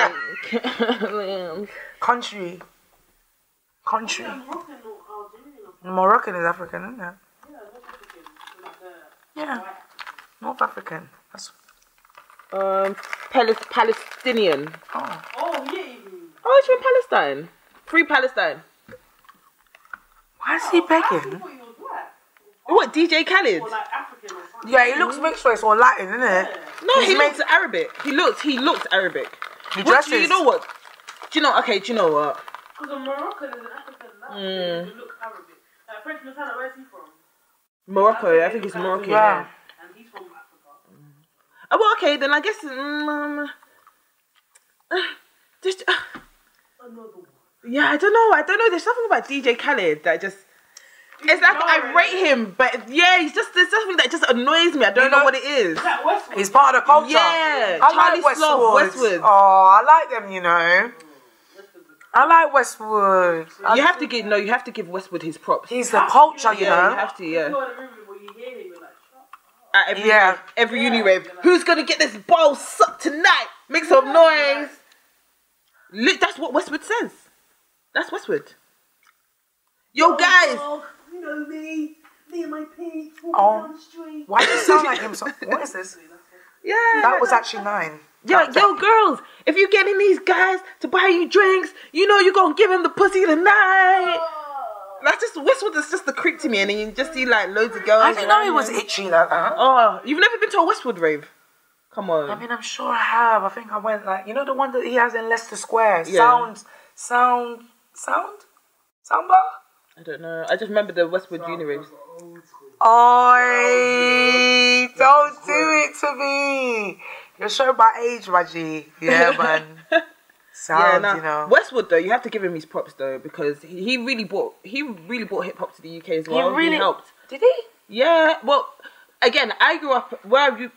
Khaled. Country. Moroccan is African, isn't it? Yeah. North African. That's Palestinian. Oh, yeah. Oh, it's from Palestine. Free Palestine. Why is he begging? What, DJ Khaled? Or like African or something. Yeah, he looks mixed race or Latin, isn't it? No, he looks Arabic. He looks Arabic. He dresses. You know what? Do you know what? Because a Moroccan is an African now. They look Arabic. Like French Montana, where's he from? Morocco, I think he's Moroccan. Yeah. And he's from Africa. Oh, well, okay, then I guess... Another one. Yeah, I don't know. There's something about DJ Khaled that just... It's like I rate him, but yeah, there's something that just annoys me. I don't know what it is. He's part of the culture. Yeah, I like Westwood. Oh, I like them, I like Westwood. You have to give Westwood his props. He's the culture, you have to, yeah. Every uni rave. Who's gonna get this ball sucked tonight? Make some noise. Look, that's what Westwood says. That's Westwood. Yo, guys. You know me and my pigs walking down the street. Why do you sound like him? What is this? Yeah. That was actually 9. Yo, girls, if you're getting these guys to buy you drinks, you're gonna give him the pussy tonight. That's just Westwood is just the creep to me, and then you just see like loads of girls. I didn't know he was itchy like that. Oh, you've never been to a Westwood rave? Come on. I mean, I'm sure I have. I think I went the one that he has in Leicester Square. Yeah. Sound bar? I don't know. I just remember the Westwood uni raves. Oi! Don't do it to me. You're showing my age, my G. Yeah, man. Westwood though, you have to give him his props though, because he really brought hip hop to the UK as well. He helped. Did he? Yeah. Well, again, I grew up where we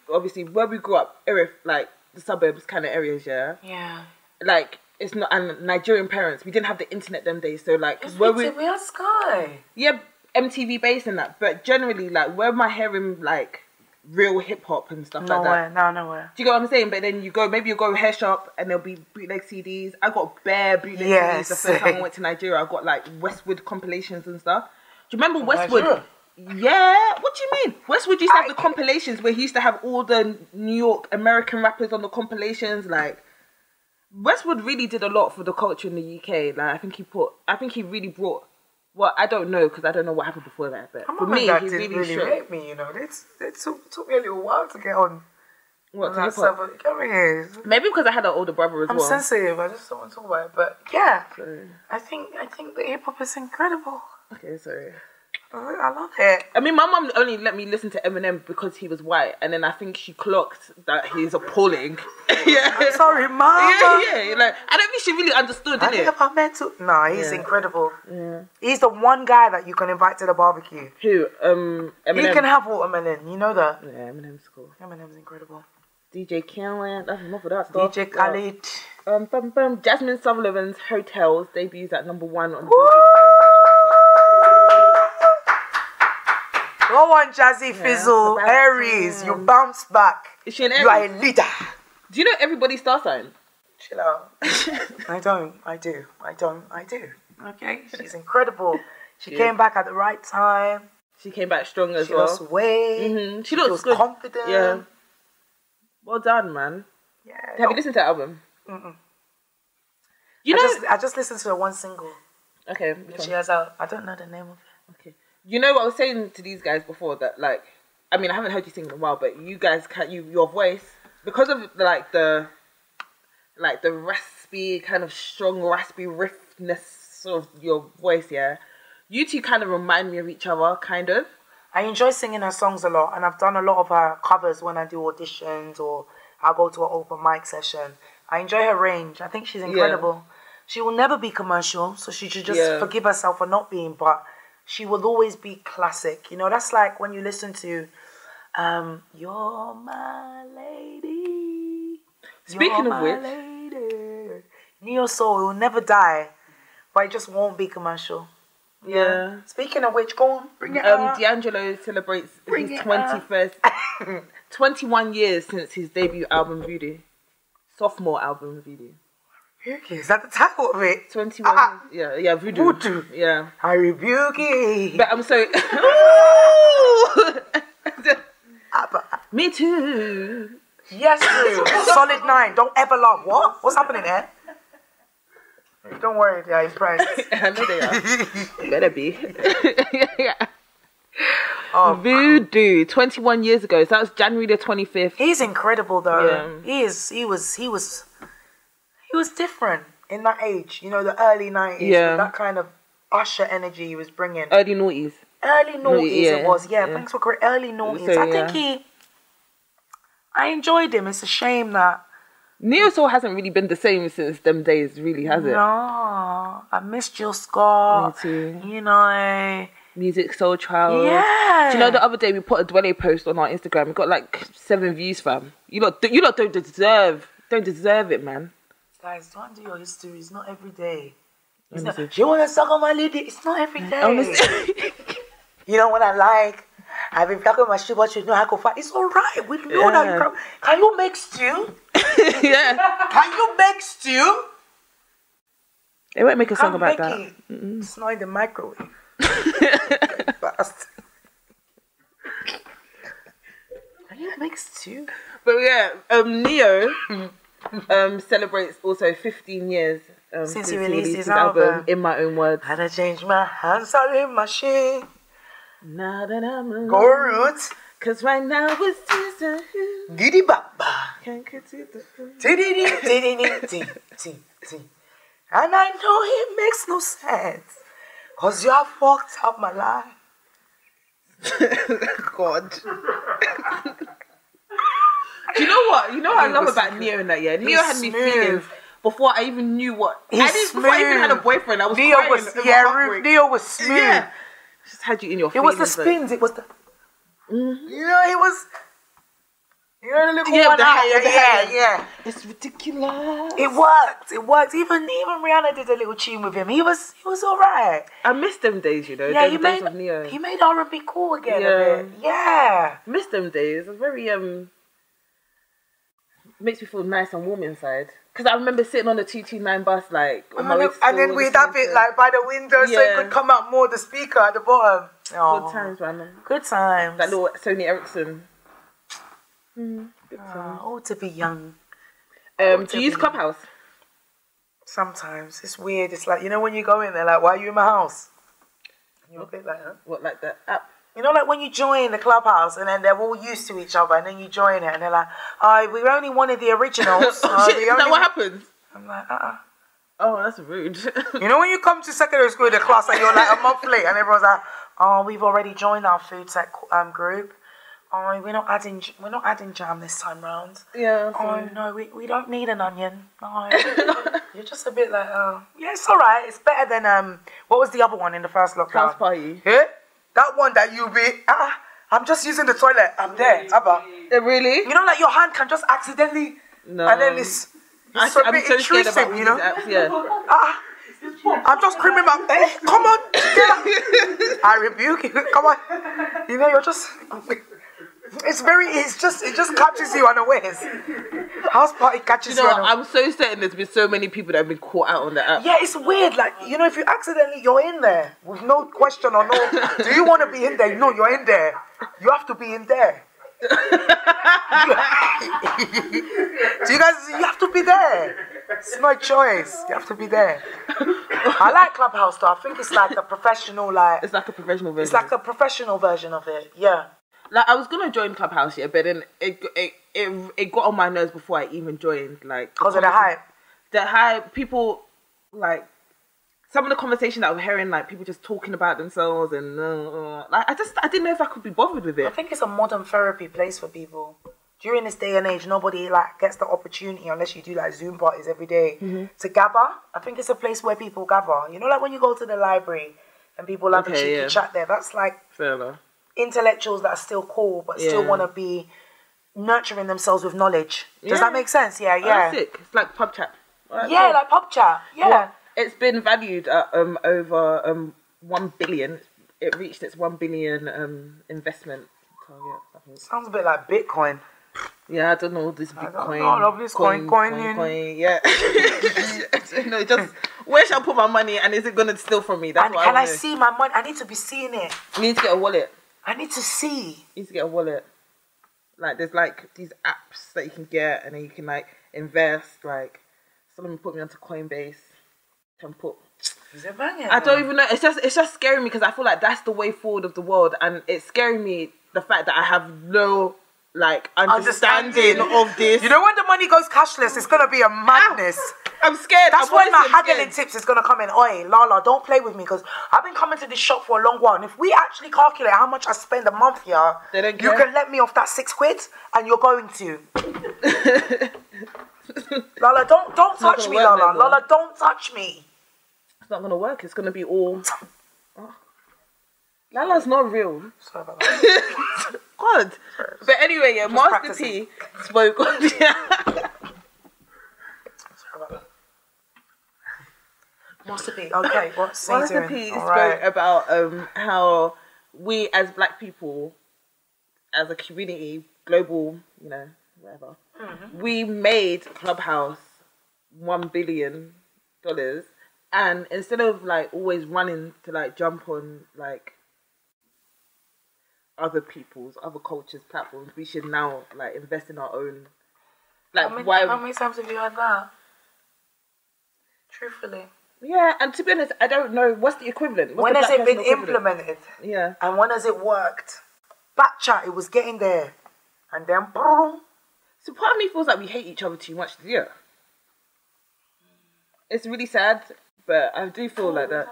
grew up, Erith, like the suburbs kind of areas. Yeah. Yeah. Like it's not, and Nigerian parents, we didn't have the internet them days, so like we had Sky. Yeah, MTV based and that, but generally like where am I hearing like real hip hop and stuff like Nowhere, that. nowhere. Do you get what I'm saying? But then maybe you go hair shop and there'll be bootleg CDs. I got bare bootleg CDs the first time I went to Nigeria. I got like Westwood compilations and stuff. Do you remember Westwood? Nigeria? Yeah. What do you mean? Westwood used to have the compilations where he used to have all the New York American rappers on the compilations. Like, Westwood really did a lot for the culture in the UK. Like, I think he really brought. Well, I don't know because I don't know what happened before that. But for me, he really showed me. You know, it took me a little while to get on. What? That stuff. Come here. Maybe because I had an older brother as well. I'm sensitive. I just don't want to talk about it. But yeah, I think the hip hop is incredible. Okay, sorry. I love it. I mean, my mum only let me listen to Eminem because he was white, and then I think she clocked that he's appalling. Yeah. I'm sorry, mama. Yeah. Like, I don't think she really understood, did it? I meant to. No, he's incredible. Yeah. He's the one guy that you can invite to the barbecue. Who? Eminem. You can have watermelon. You know that? Yeah, Eminem's cool. Eminem's incredible. DJ Khaled. That's enough of that stuff. DJ Khaled. Jasmine Sutherland's Hotels debuts at #1 on. Go on, Jazzy Fizzle, Aries, you bounce back. Is she an Aries? You are a leader. Do you know everybody's star sign? Chill out. I do. Okay, she's incredible. She came back at the right time. She came back strong as she well. She lost weight. Mm-hmm. She looks good. Confident. Yeah. Well done, man. Yeah. Have you listened to the album? Mm-mm. I just listened to her one single. Okay. That she has out. I don't know the name of it. Okay. You know what I was saying to these guys before that, like, I mean, I haven't heard you sing in a while, but you guys your voice, because of the raspy, kind of strong raspy riffness of your voice, yeah, you two kind of remind me of each other, kind of. I enjoy singing her songs a lot, and I've done a lot of her covers when I do auditions or I'll go to an open mic session. I enjoy her range. I think she's incredible. Yeah. She will never be commercial, so she should just forgive herself for not being, but she will always be classic. You know, that's like when you listen to You're My Lady. Speaking of which, lady. Neo Soul will never die, but it just won't be commercial. Yeah. Speaking of which, go on, bring it up. D'Angelo celebrates his 21st, 21 years since his debut album, Voodoo. Sophomore album, Voodoo. Is that the title of it? 21. Yeah, Voodoo. Voodoo. Yeah. I rebuke it. But I'm sorry. Me too. Yes, Solid 9. Don't ever laugh. What? What's happening there? Don't worry, they are impressed. I know they are. They better be. Voodoo, 21 years ago. So that was January the 25th. He's incredible, though. Yeah. He was different in that age. You know, the early 90s. Yeah. With that kind of Usher energy he was bringing. Early noughties. It was. Yeah, thanks for correct. Early noughties. So, I think I enjoyed him. It's a shame that Neo Soul hasn't really been the same since them days, really, has it? No, I miss Jill Scott. Me too. You know, Musiq Soul Child. Yeah. Do you know the other day we put a Dwelle post on our Instagram? We got like 7 views, fam. You lot don't deserve it, man. Guys, don't do your history. It's not every day. She wanna suck on my lady. It's not every day. You know what I like? I've been talking my shit, but you know I go fight. It's alright. We know that you can you make stew? Yeah. Can you make stew? They won't make a song about that. It's not in the microwave. Can you make stew? But yeah, Neo celebrates also 15 years since he released his album. In My Own Words. Had I changed my hands out in my shit. Now that I'm alone. Go roots. Cause right now it's just Giddy baba. Can't get to the and I know it makes no sense. Cause you have fucked up my life. God. Do you know what? You know what I love about Neo in that, yeah? Neo had me feeling before I even knew what. Before I even had a boyfriend, I was crying. Neo was smooth. Yeah. Just had you in your feelings. It was the spins. It was the... You know, it was... You know the little Yeah, one the out? hair, Yeah. It's ridiculous. It worked. Even Rihanna did a little tune with him. He was alright. I miss them days, you know. Yeah, them days of Neo. he made R&B cool again Yeah. a bit. Yeah. Miss them days. It's very makes me feel nice and warm inside. Because I remember sitting on the 229 bus, like, on my way to school, and then we'd have it like by the window so it could come out more the speaker at the bottom. Oh. Good times, man. Good times. That little Sony Ericsson. Good times. Oh, to be young. Do you use Clubhouse? Sometimes. It's weird. It's like, you know when you go in there, like, why are you in my house? You're a bit like, huh? What, like the app? You know, like when you join the Clubhouse and then they're all used to each other and then you join it and they're like, oh, we're only one of the originals. Oh, shit, is that what happens? I'm like, Oh, that's rude. You know when you come to secondary school in the class and you're like a month late and everyone's like, oh, we've already joined our food tech group. Oh, we're not adding jam this time round. Yeah. Oh no, we don't need an onion. No. You're just a bit like, oh yeah, it's alright. It's better than what was the other one in the first lockdown? House party. Yeah? That one that you be I'm just using the toilet. I'm there. Abba. Really? You know, like your hand can just accidentally and then it's I'm a bit so scared intrusive, about you know? these apps, yeah. I'm just screaming out, hey, come on, I rebuke you, come on. You know, you're just, it just catches you unawares. House party catches you unawares. I'm so certain there's been so many people that have been caught out on the app. Yeah, it's weird, like, you know, if you accidentally, you're in there, with no question or no, do you want to be in there? No, you're in there. You have to be in there. Do you guys, you have to be there. It's no choice. You have to be there. I like Clubhouse though. I think it's like a professional, it's like a professional version. It's like a professional version of it. Yeah. Like I was gonna join Clubhouse, yeah, but then it got on my nerves before I even joined. Like because of the hype. The hype, people like some of the conversation that I'm hearing, like people just talking about themselves and like I didn't know if I could be bothered with it. I think it's a modern therapy place for people. During this day and age, nobody like gets the opportunity unless you do like Zoom parties every day to gather. I think it's a place where people gather. You know, like when you go to the library and people have a cheeky chat there. That's like fair enough. Intellectuals that are still cool but still want to be nurturing themselves with knowledge. Does that make sense? Yeah, yeah. Oh, sick. It's like pub chat. Right, yeah, like pub chat. Yeah. Well, it's been valued at over 1 billion. It reached its 1 billion investment target. I think. Sounds a bit like Bitcoin. Yeah, I don't know this Bitcoin. I love this coin. Yeah. No, just where shall I put my money and is it gonna steal from me? That's and what can I I see my money? I need to be seeing it. You need to get a wallet. I need to see. You need to get a wallet. Like there's like these apps that you can get and then you can like invest. Like someone put me onto Coinbase. Can put. Is it banging? I don't even know. It's just scaring me because I feel like that's the way forward of the world, and it's scaring me the fact that I have no like understanding of this. You know when the money goes cashless, it's gonna be a madness. I'm scared. That's when my haggling tips is gonna come in. Oi, Lala, don't play with me because I've been coming to this shop for a long while. And if we actually calculate how much I spend a month here, you can let me off that £6 and you're going to. Lala, don't touch me, Lala. Lala, don't touch me. It's not gonna work. It's gonna be all. Oh. Lala's not real. Sorry about that. God. But anyway, yeah, Master P spoke on Master P. Okay, what's Master P spoke about how we as black people, as a community, global, you know, whatever, we made Clubhouse $1 billion, and instead of like always running to like jump on like other people's, other cultures' platforms, we should now like invest in our own. Like, how many times have you heard that? Truthfully. Yeah, and to be honest, I don't know what's the equivalent. When has it been implemented? Yeah. And when has it worked? Back chat, it was getting there, and then boom. So part of me feels like we hate each other too much. Yeah. It's really sad, but I do feel like that.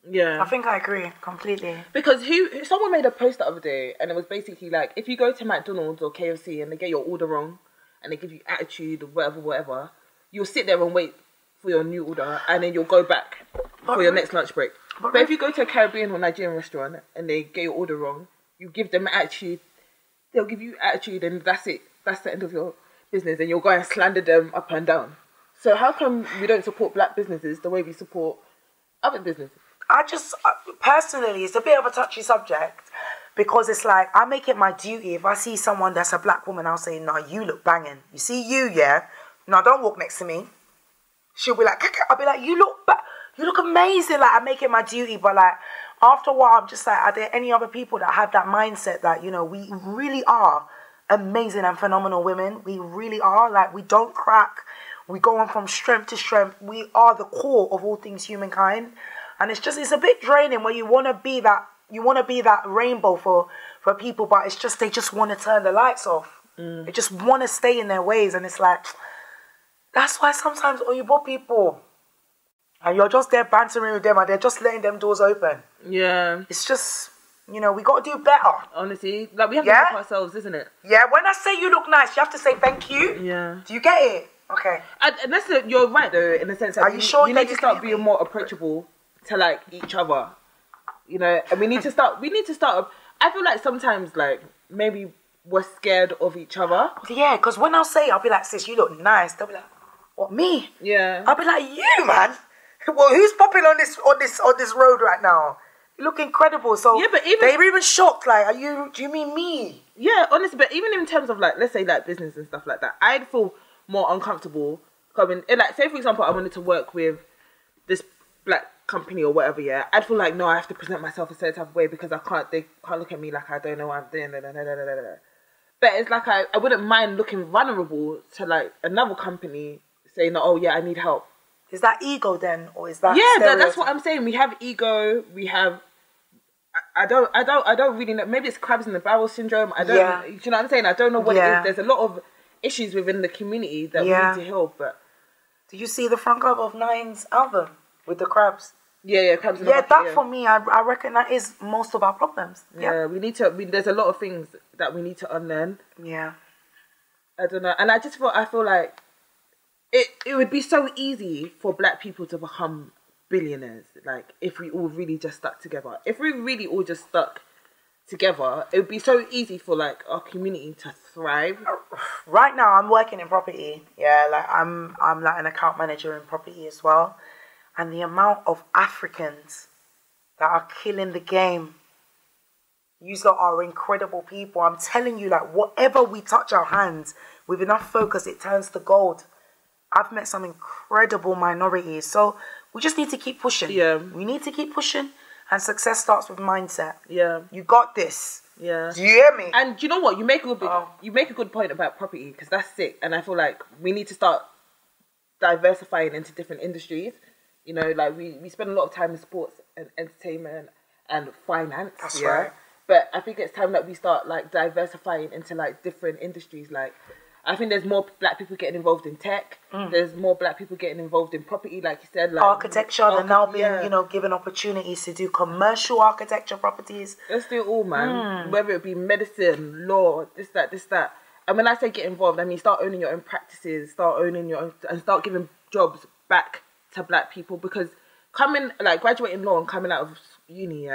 Yeah. I think I agree completely. Because someone made a post the other day and it was basically like, if you go to McDonald's or KFC and they get your order wrong and they give you attitude or whatever, you'll sit there and wait for your new order and then you'll go back for your next lunch break. But if you go to a Caribbean or Nigerian restaurant and they get your order wrong, you give them attitude they'll give you attitude and that's it. That's the end of your business, and you'll go and slander them up and down. So how come we don't support black businesses the way we support other businesses? I just, personally, it's a bit of a touchy subject because it's like, I make it my duty. If I see someone that's a black woman, I'll say, no, you look banging. You see you, yeah? No, don't walk next to me. She'll be like, I'll be like, you look amazing. Like, I make it my duty. But like, after a while, I'm just like, are there any other people that have that mindset that, you know, we really are amazing and phenomenal women? We really are. Like, we don't crack. We go on from strength to strength. We are the core of all things humankind. And it's a bit draining where you want to be that rainbow for people, but it's just, they just want to turn the lights off. They just want to stay in their ways. And it's like, that's why sometimes you bought people and you're just there bantering with them and they're just letting them doors open. Yeah. It's just, you know, we got to do better. Honestly, like we have to help ourselves, isn't it? Yeah, when I say you look nice, you have to say thank you. Yeah. Do you get it? Okay. And that's you're right though, in the sense that are you sure you need to start being more approachable to like each other, you know, and we need to start. I feel like sometimes like maybe we're scared of each other. Yeah, because when I'll say, I'll be like, sis, you look nice. They'll be like, what, me? Yeah. I'll be like, you, man. Well, who's popping on this road right now? You look incredible. So yeah, but they're even shocked. Like, do you mean me? Yeah, honestly, but even in terms of like, let's say like business and stuff like that, I'd feel more uncomfortable coming. Like, say for example, I wanted to work with this black company or whatever, yeah, I'd feel like, no, I have to present myself a certain type of way because they can't look at me like I don't know what I'm doing. But it's like I wouldn't mind looking vulnerable to like another company saying, oh yeah, I need help. Is that ego then, or is that that's what I'm saying. We have ego. We have. I don't really know. Maybe it's crabs in the barrel syndrome. I don't. Yeah. You know what I'm saying? I don't know what it is. There's a lot of issues within the community that we need to heal. But do you see the front cover of Nine's album with the crabs? Yeah, crabs in the bucket, that for me, I reckon that is most of our problems. Yeah, we need to. There's a lot of things that we need to unlearn. Yeah, I don't know, and I feel like it would be so easy for black people to become billionaires. Like if we all really just stuck together. If we really all just stuck together, it would be so easy for like our community to thrive. Right now, I'm working in property. Yeah, like I'm like an account manager in property as well. And the amount of Africans that are killing the game. You lot are incredible people. I'm telling you, like, whatever we touch our hands, with enough focus, it turns to gold. I've met some incredible minorities. So we just need to keep pushing. Yeah. We need to keep pushing. And success starts with mindset. Yeah. You got this. Yeah. Do you hear me? And you know what? You make a good point about property, because that's sick. And I feel like we need to start diversifying into different industries. You know, like we spend a lot of time in sports and entertainment and finance. That's right. But I think it's time that we start like diversifying into like different industries. Like I think there's more black people getting involved in tech. There's more black people getting involved in property, like you said. Like architecture, they're now being, you know, given opportunities to do commercial architecture properties. Let's do it all, man. Whether it be medicine, law, this, that. And when I say get involved, I mean start owning your own practices, and start giving jobs back to black people, because graduating law and coming out of uni,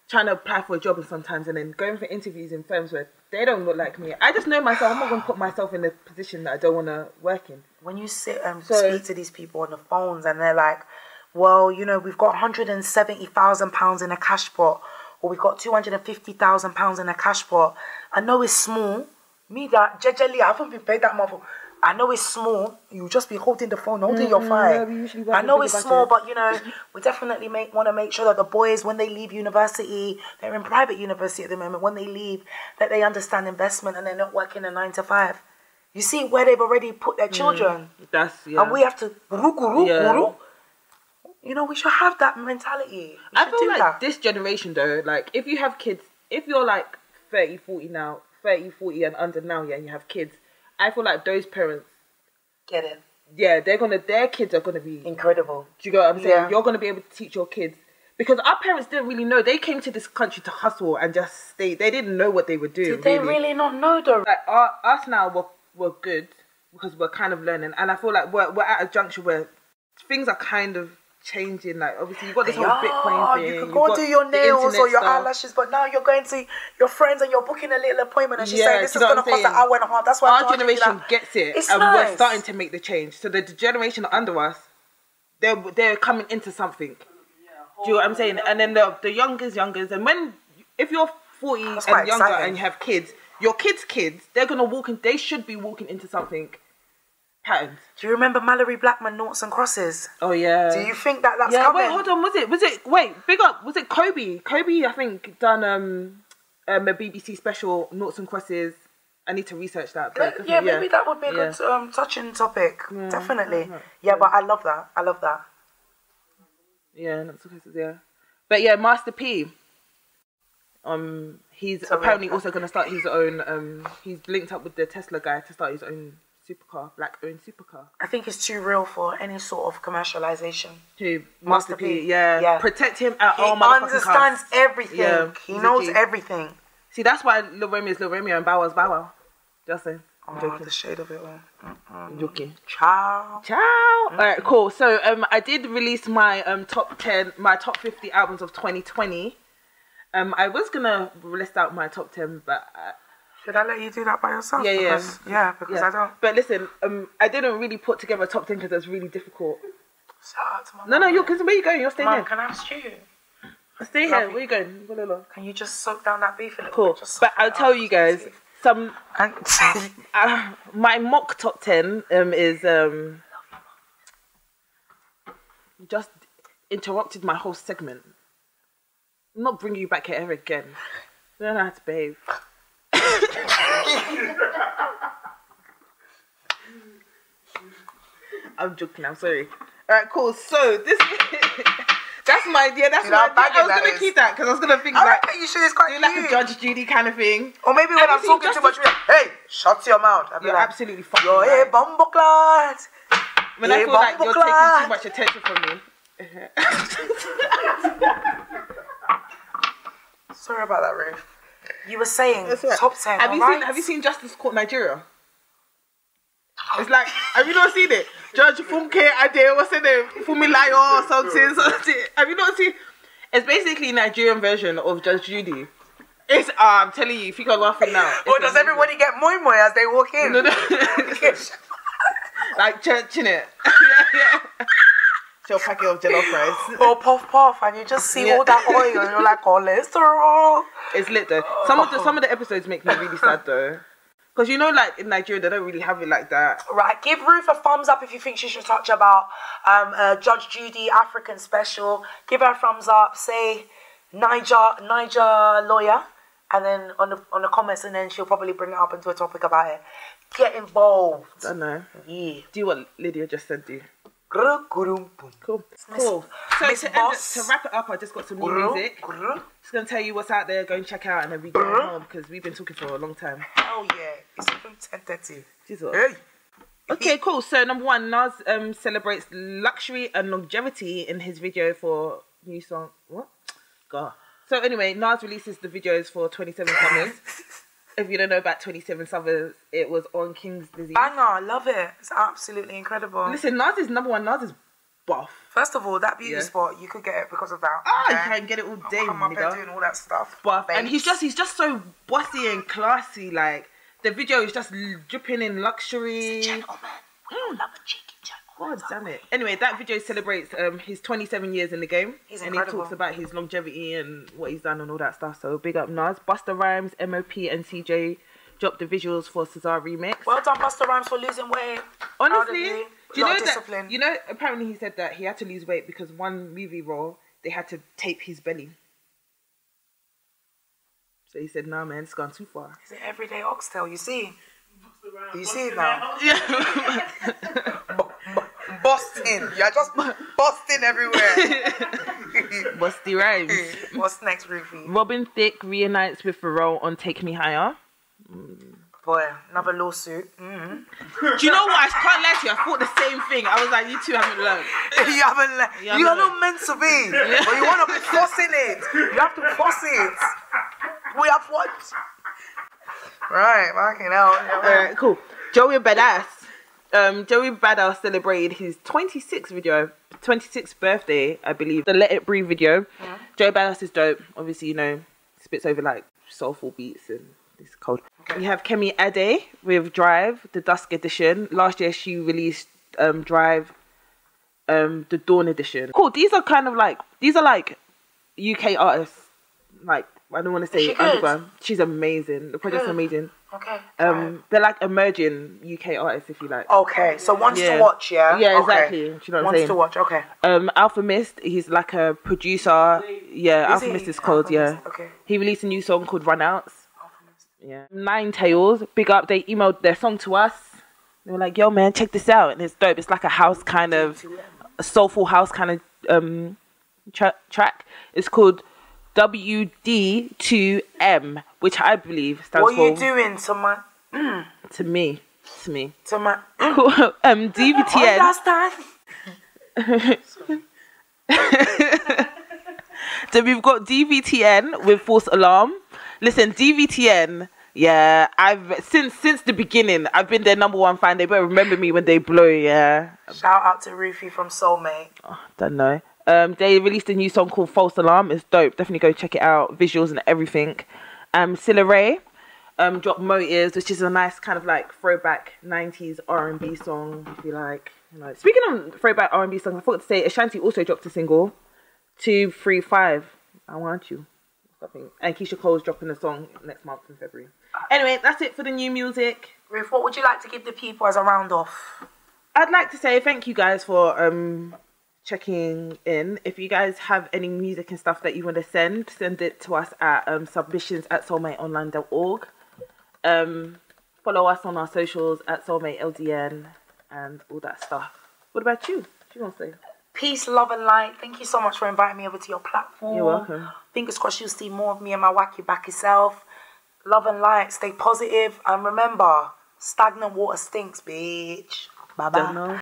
trying to apply for a job and sometimes and then going for interviews in firms where they don't look like me. I just know myself. I'm not going to put myself in a position that I don't want to work in. When you sit and speak to these people on the phones and they're like, well, you know, we've got £170,000 in a cash pot, or we've got £250,000 in a cash pot. I know it's small. Me, that jejely, I haven't been paid that much. I know it's small. You'll just be holding the phone, holding your phone. Yeah, I know it's small, but you know, we definitely want to make sure that the boys, when they leave university, they're in private university at the moment, when they leave, that they understand investment and they're not working a 9 to 5. You see where they've already put their children. And we have to, you know, we should have that mentality. I feel like this generation though, like if you have kids, if you're like 30, 40 and under now, and you have kids, I feel like those parents get it. Yeah, their kids are gonna be incredible. Do you get what I'm saying? You're gonna be able to teach your kids, because our parents didn't really know. They came to this country to hustle and just stay. They didn't know what they were doing. Did they really not know though? Like us now, we're good because we're kind of learning, and I feel like we're at a juncture where things are kind of changing. Like obviously you got this whole Bitcoin thing. You could go do your nails or your stuff. eyelashes, but now you're going to your friends and you're booking a little appointment, and she's saying this is going to cost an hour and a half. That's why our generation gets it, it's and nice. we're starting to make the change. So the generation under us, they're coming into something. Do you know what I'm saying? And then the youngers, and if you're 40 and younger exciting. and you have kids, your kids, they're gonna walk in. They should be walking into something patterned. Do you remember Mallory Blackman, Noughts and Crosses? Oh yeah. Do you think that's coming? Wait, hold on. Was it? Wait, big up. Was it Kobe? Kobe, I think, done a BBC special, Noughts and Crosses. I need to research that. But Yeah, maybe that would be a good touching topic. Definitely. Yeah, but I love that. Yeah, Noughts and Crosses. Yeah, but yeah, Master P. He's apparently also going to start his own. He's linked up with the Tesla guy to start his own supercar, black-owned supercar. I think it's too real for any sort of commercialization. Who? Master P. Yeah. Protect him at all He motherfucking understands costs. everything. Yeah, he knows everything. See, that's why Lil Romeo is Lil Romeo and Bow Wow's Bow Wow. Just saying. I'm joking. The shade of it all. I'm joking. Ciao. Alright, cool. So I did release my top 50 albums of 2020. I was gonna list out my top 10, but should I let you do that by yourself? Because I don't. But listen, I didn't really put together a top 10 because it was really difficult. Shout out to my No, because where you going? You're staying Mom, here. can I ask you? Stay here. Where you going? Can you just soak down that beef a little Cool. bit? But I'll tell you guys my mock top 10 is just interrupted my whole segment. I'm not bringing you back here ever again. You don't know how to behave. I'm joking, I'm sorry. Alright, cool. So this that's my I was gonna keep that because I was gonna think like you should. It's quite like a Judge Judy kind of thing. Or maybe when I'm talking too much, hey, shut your mouth. You're absolutely fucking yo, hey, bumbleclad. When I feel like you're taking too much attention from me. Sorry about that, Ruth. You were saying top 10. Have you seen Justice Court Nigeria? It's like, have you not seen it? Judge Funke Ade, what's her name? Fumilayo or something. Have you not seen? It's basically a Nigerian version of Judge Judy. It's I'm telling you, if you can laughing now. Or does everybody get moi moi as they walk in? No. Like church, innit? Yeah. Your packet of jollof rice. Or puff, and you just see all that oil, and you're like, cholesterol. It's lit though. Some of the episodes make me really sad though. Because you know, like in Nigeria, they don't really have it like that. Right, give Ruth a thumbs up if you think she should touch about Judge Judy African special. Give her a thumbs up. Say Niger lawyer, and then on the comments, and then she'll probably bring it up into a topic about it. Get involved. I don't know. Yeah. Do what Lydia just said. Do. Cool. So to wrap it up, I just got some new music. Just gonna tell you what's out there. Go and check out, and then we go home because we've been talking for a long time. Oh yeah, it's even 10:30. Hey. Okay, cool. So number one, Nas celebrates luxury and longevity in his video for new song. What? God. So anyway, Nas releases the videos for 27 Summers. If you don't know about 27 Summers, it was on King's Disease. Banger, I love it. It's absolutely incredible. Listen, Nas is number one. Nas is buff. First of all, that beauty spot, you could get it because of that. You can get it all day, come up and doing all that stuff. Buff. And he's just so bossy and classy. Like, the video is just dripping in luxury. He's a gentleman. We all love a cheeky gentleman. God damn it. Anyway, that video celebrates his 27 years in the game. He's incredible. And he talks about his longevity and what he's done and all that stuff. So big up Nas. Busta Rhymes, MOP and CJ dropped the visuals for Cesar remix. Well done, Busta Rhymes, for losing weight. Honestly, do you know that? You know, apparently he said that he had to lose weight because one movie role they had to tape his belly. So he said, "Nah, man, it's gone too far." It's an everyday oxtail. You see? You see it now? Yeah. Busting. You're just busting everywhere. Busty Rhymes. What's next, Rufy? Robin Thicke reunites with Pharrell on Take Me Higher. Boy, another lawsuit. Mm-hmm. Do you know what? I can't lie to you. I thought the same thing. I was like, you two haven't learned. You haven't learned. You are not meant to be. Yeah. But you want to be forcing it. You have to force it. We have what? Right, fucking hell. Alright, cool. Joey Badass. Joey Badass celebrated his 26th video 26th birthday, I believe. The Let It Breathe video. Joe Badass is dope. Obviously, you know, spits over like soulful beats and it's cold. We have Kemi Ade with Drive, the Dusk edition. Last year she released Drive, the Dawn edition. Cool. These are kind of like, these are like UK artists. Like, I don't want to say underground. She's amazing. The project's amazing. Okay. They're like emerging UK artists, if you like. Okay, so ones to watch, yeah? Yeah, okay. exactly. Do you know what I'm saying? Ones to watch, okay. Alpha Mist, he's like a producer. Yeah, Alpha Mist is called, yeah. Okay. He released a new song called Run Outs. Yeah. Nine Tails, big up, they emailed their song to us. They were like, yo man, check this out. And it's dope. It's like a house kind of, a soulful house kind of track. It's called WD2M, which I believe stands for... What are you doing to my... To me. To my... DVTN. So we've got DVTN with False Alarm. Listen, DVTN, yeah, I've since the beginning, I've been their #1 fan. They better remember me when they blow, yeah. Shout out to Rufy from Soulmate. Oh, don't know. They released a new song called False Alarm. It's dope. Definitely go check it out. Visuals and everything. Cilla Ray dropped Motives, which is a nice kind of like throwback 90s R&B song, if you like. You know. Speaking of throwback R&B songs, I forgot to say Ashanti also dropped a single, 235, I Want You. And Keisha Cole's dropping a song next month in February. Anyway, that's it for the new music. Ruth, what would you like to give the people as a round off? I'd like to say thank you guys for checking in. If you guys have any music and stuff that you want to send it to us at submissions@soulmateonline.org. Follow us on our socials at soulmateldn and all that stuff. What about you? What do you want to say? Peace, love and light. Thank you so much for inviting me over to your platform. You're welcome. Fingers crossed you'll see more of me and my wacky backy self. Love and light. Stay positive. And remember, stagnant water stinks, bitch. Bye-bye.